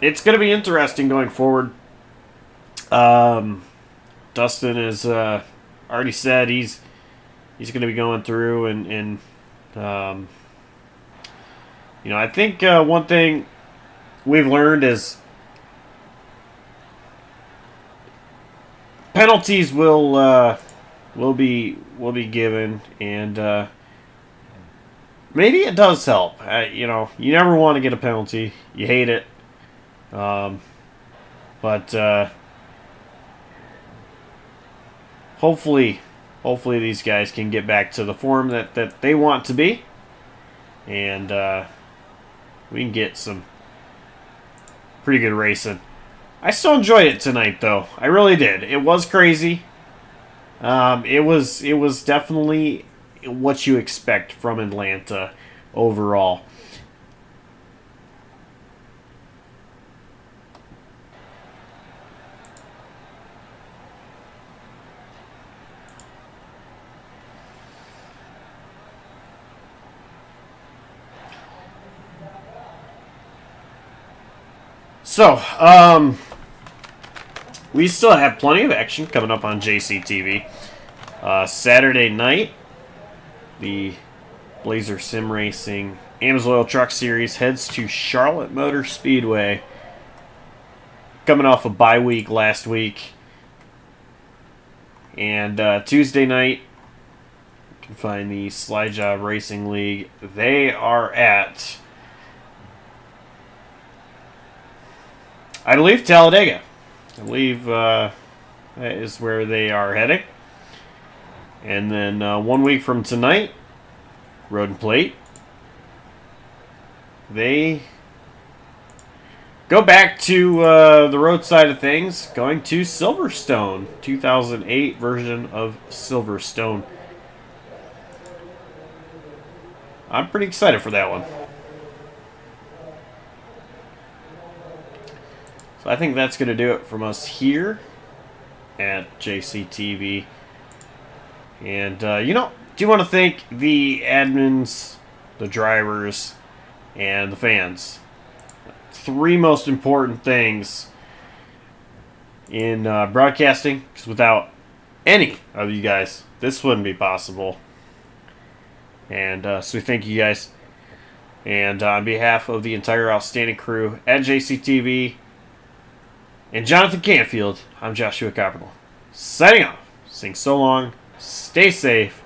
it's going to be interesting going forward. Dustin has already said he's going to be going through and I think one thing we've learned is penalties will be given, and maybe it does help. You never want to get a penalty. You hate it, but hopefully these guys can get back to the form that they want to be, and we can get some pretty good racing. I still enjoyed it tonight, though. I really did. It was crazy. It was definitely what you expect from Atlanta overall. So, we still have plenty of action coming up on JCTV. Saturday night, the Blazer Sim Racing Amsoil Truck Series heads to Charlotte Motor Speedway. Coming off a bye week last week. And Tuesday night, you can find the Slide Job Racing League. They are at, I believe, Talladega. I believe that is where they are heading. And then 1 week from tonight, Road and Plate. they go back to the road side of things, going to Silverstone, 2008 version of Silverstone. I'm pretty excited for that one. So I think that's going to do it from us here at JCTV. And, do want to thank the admins, the drivers, and the fans. Three most important things in broadcasting, because without any of you guys, this wouldn't be possible. And so thank you guys. And on behalf of the entire outstanding crew at JCTV and Jonathan Canfield, I'm Joshua Copperl. Signing off. Saying so long, stay safe,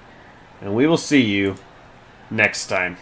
and we will see you next time.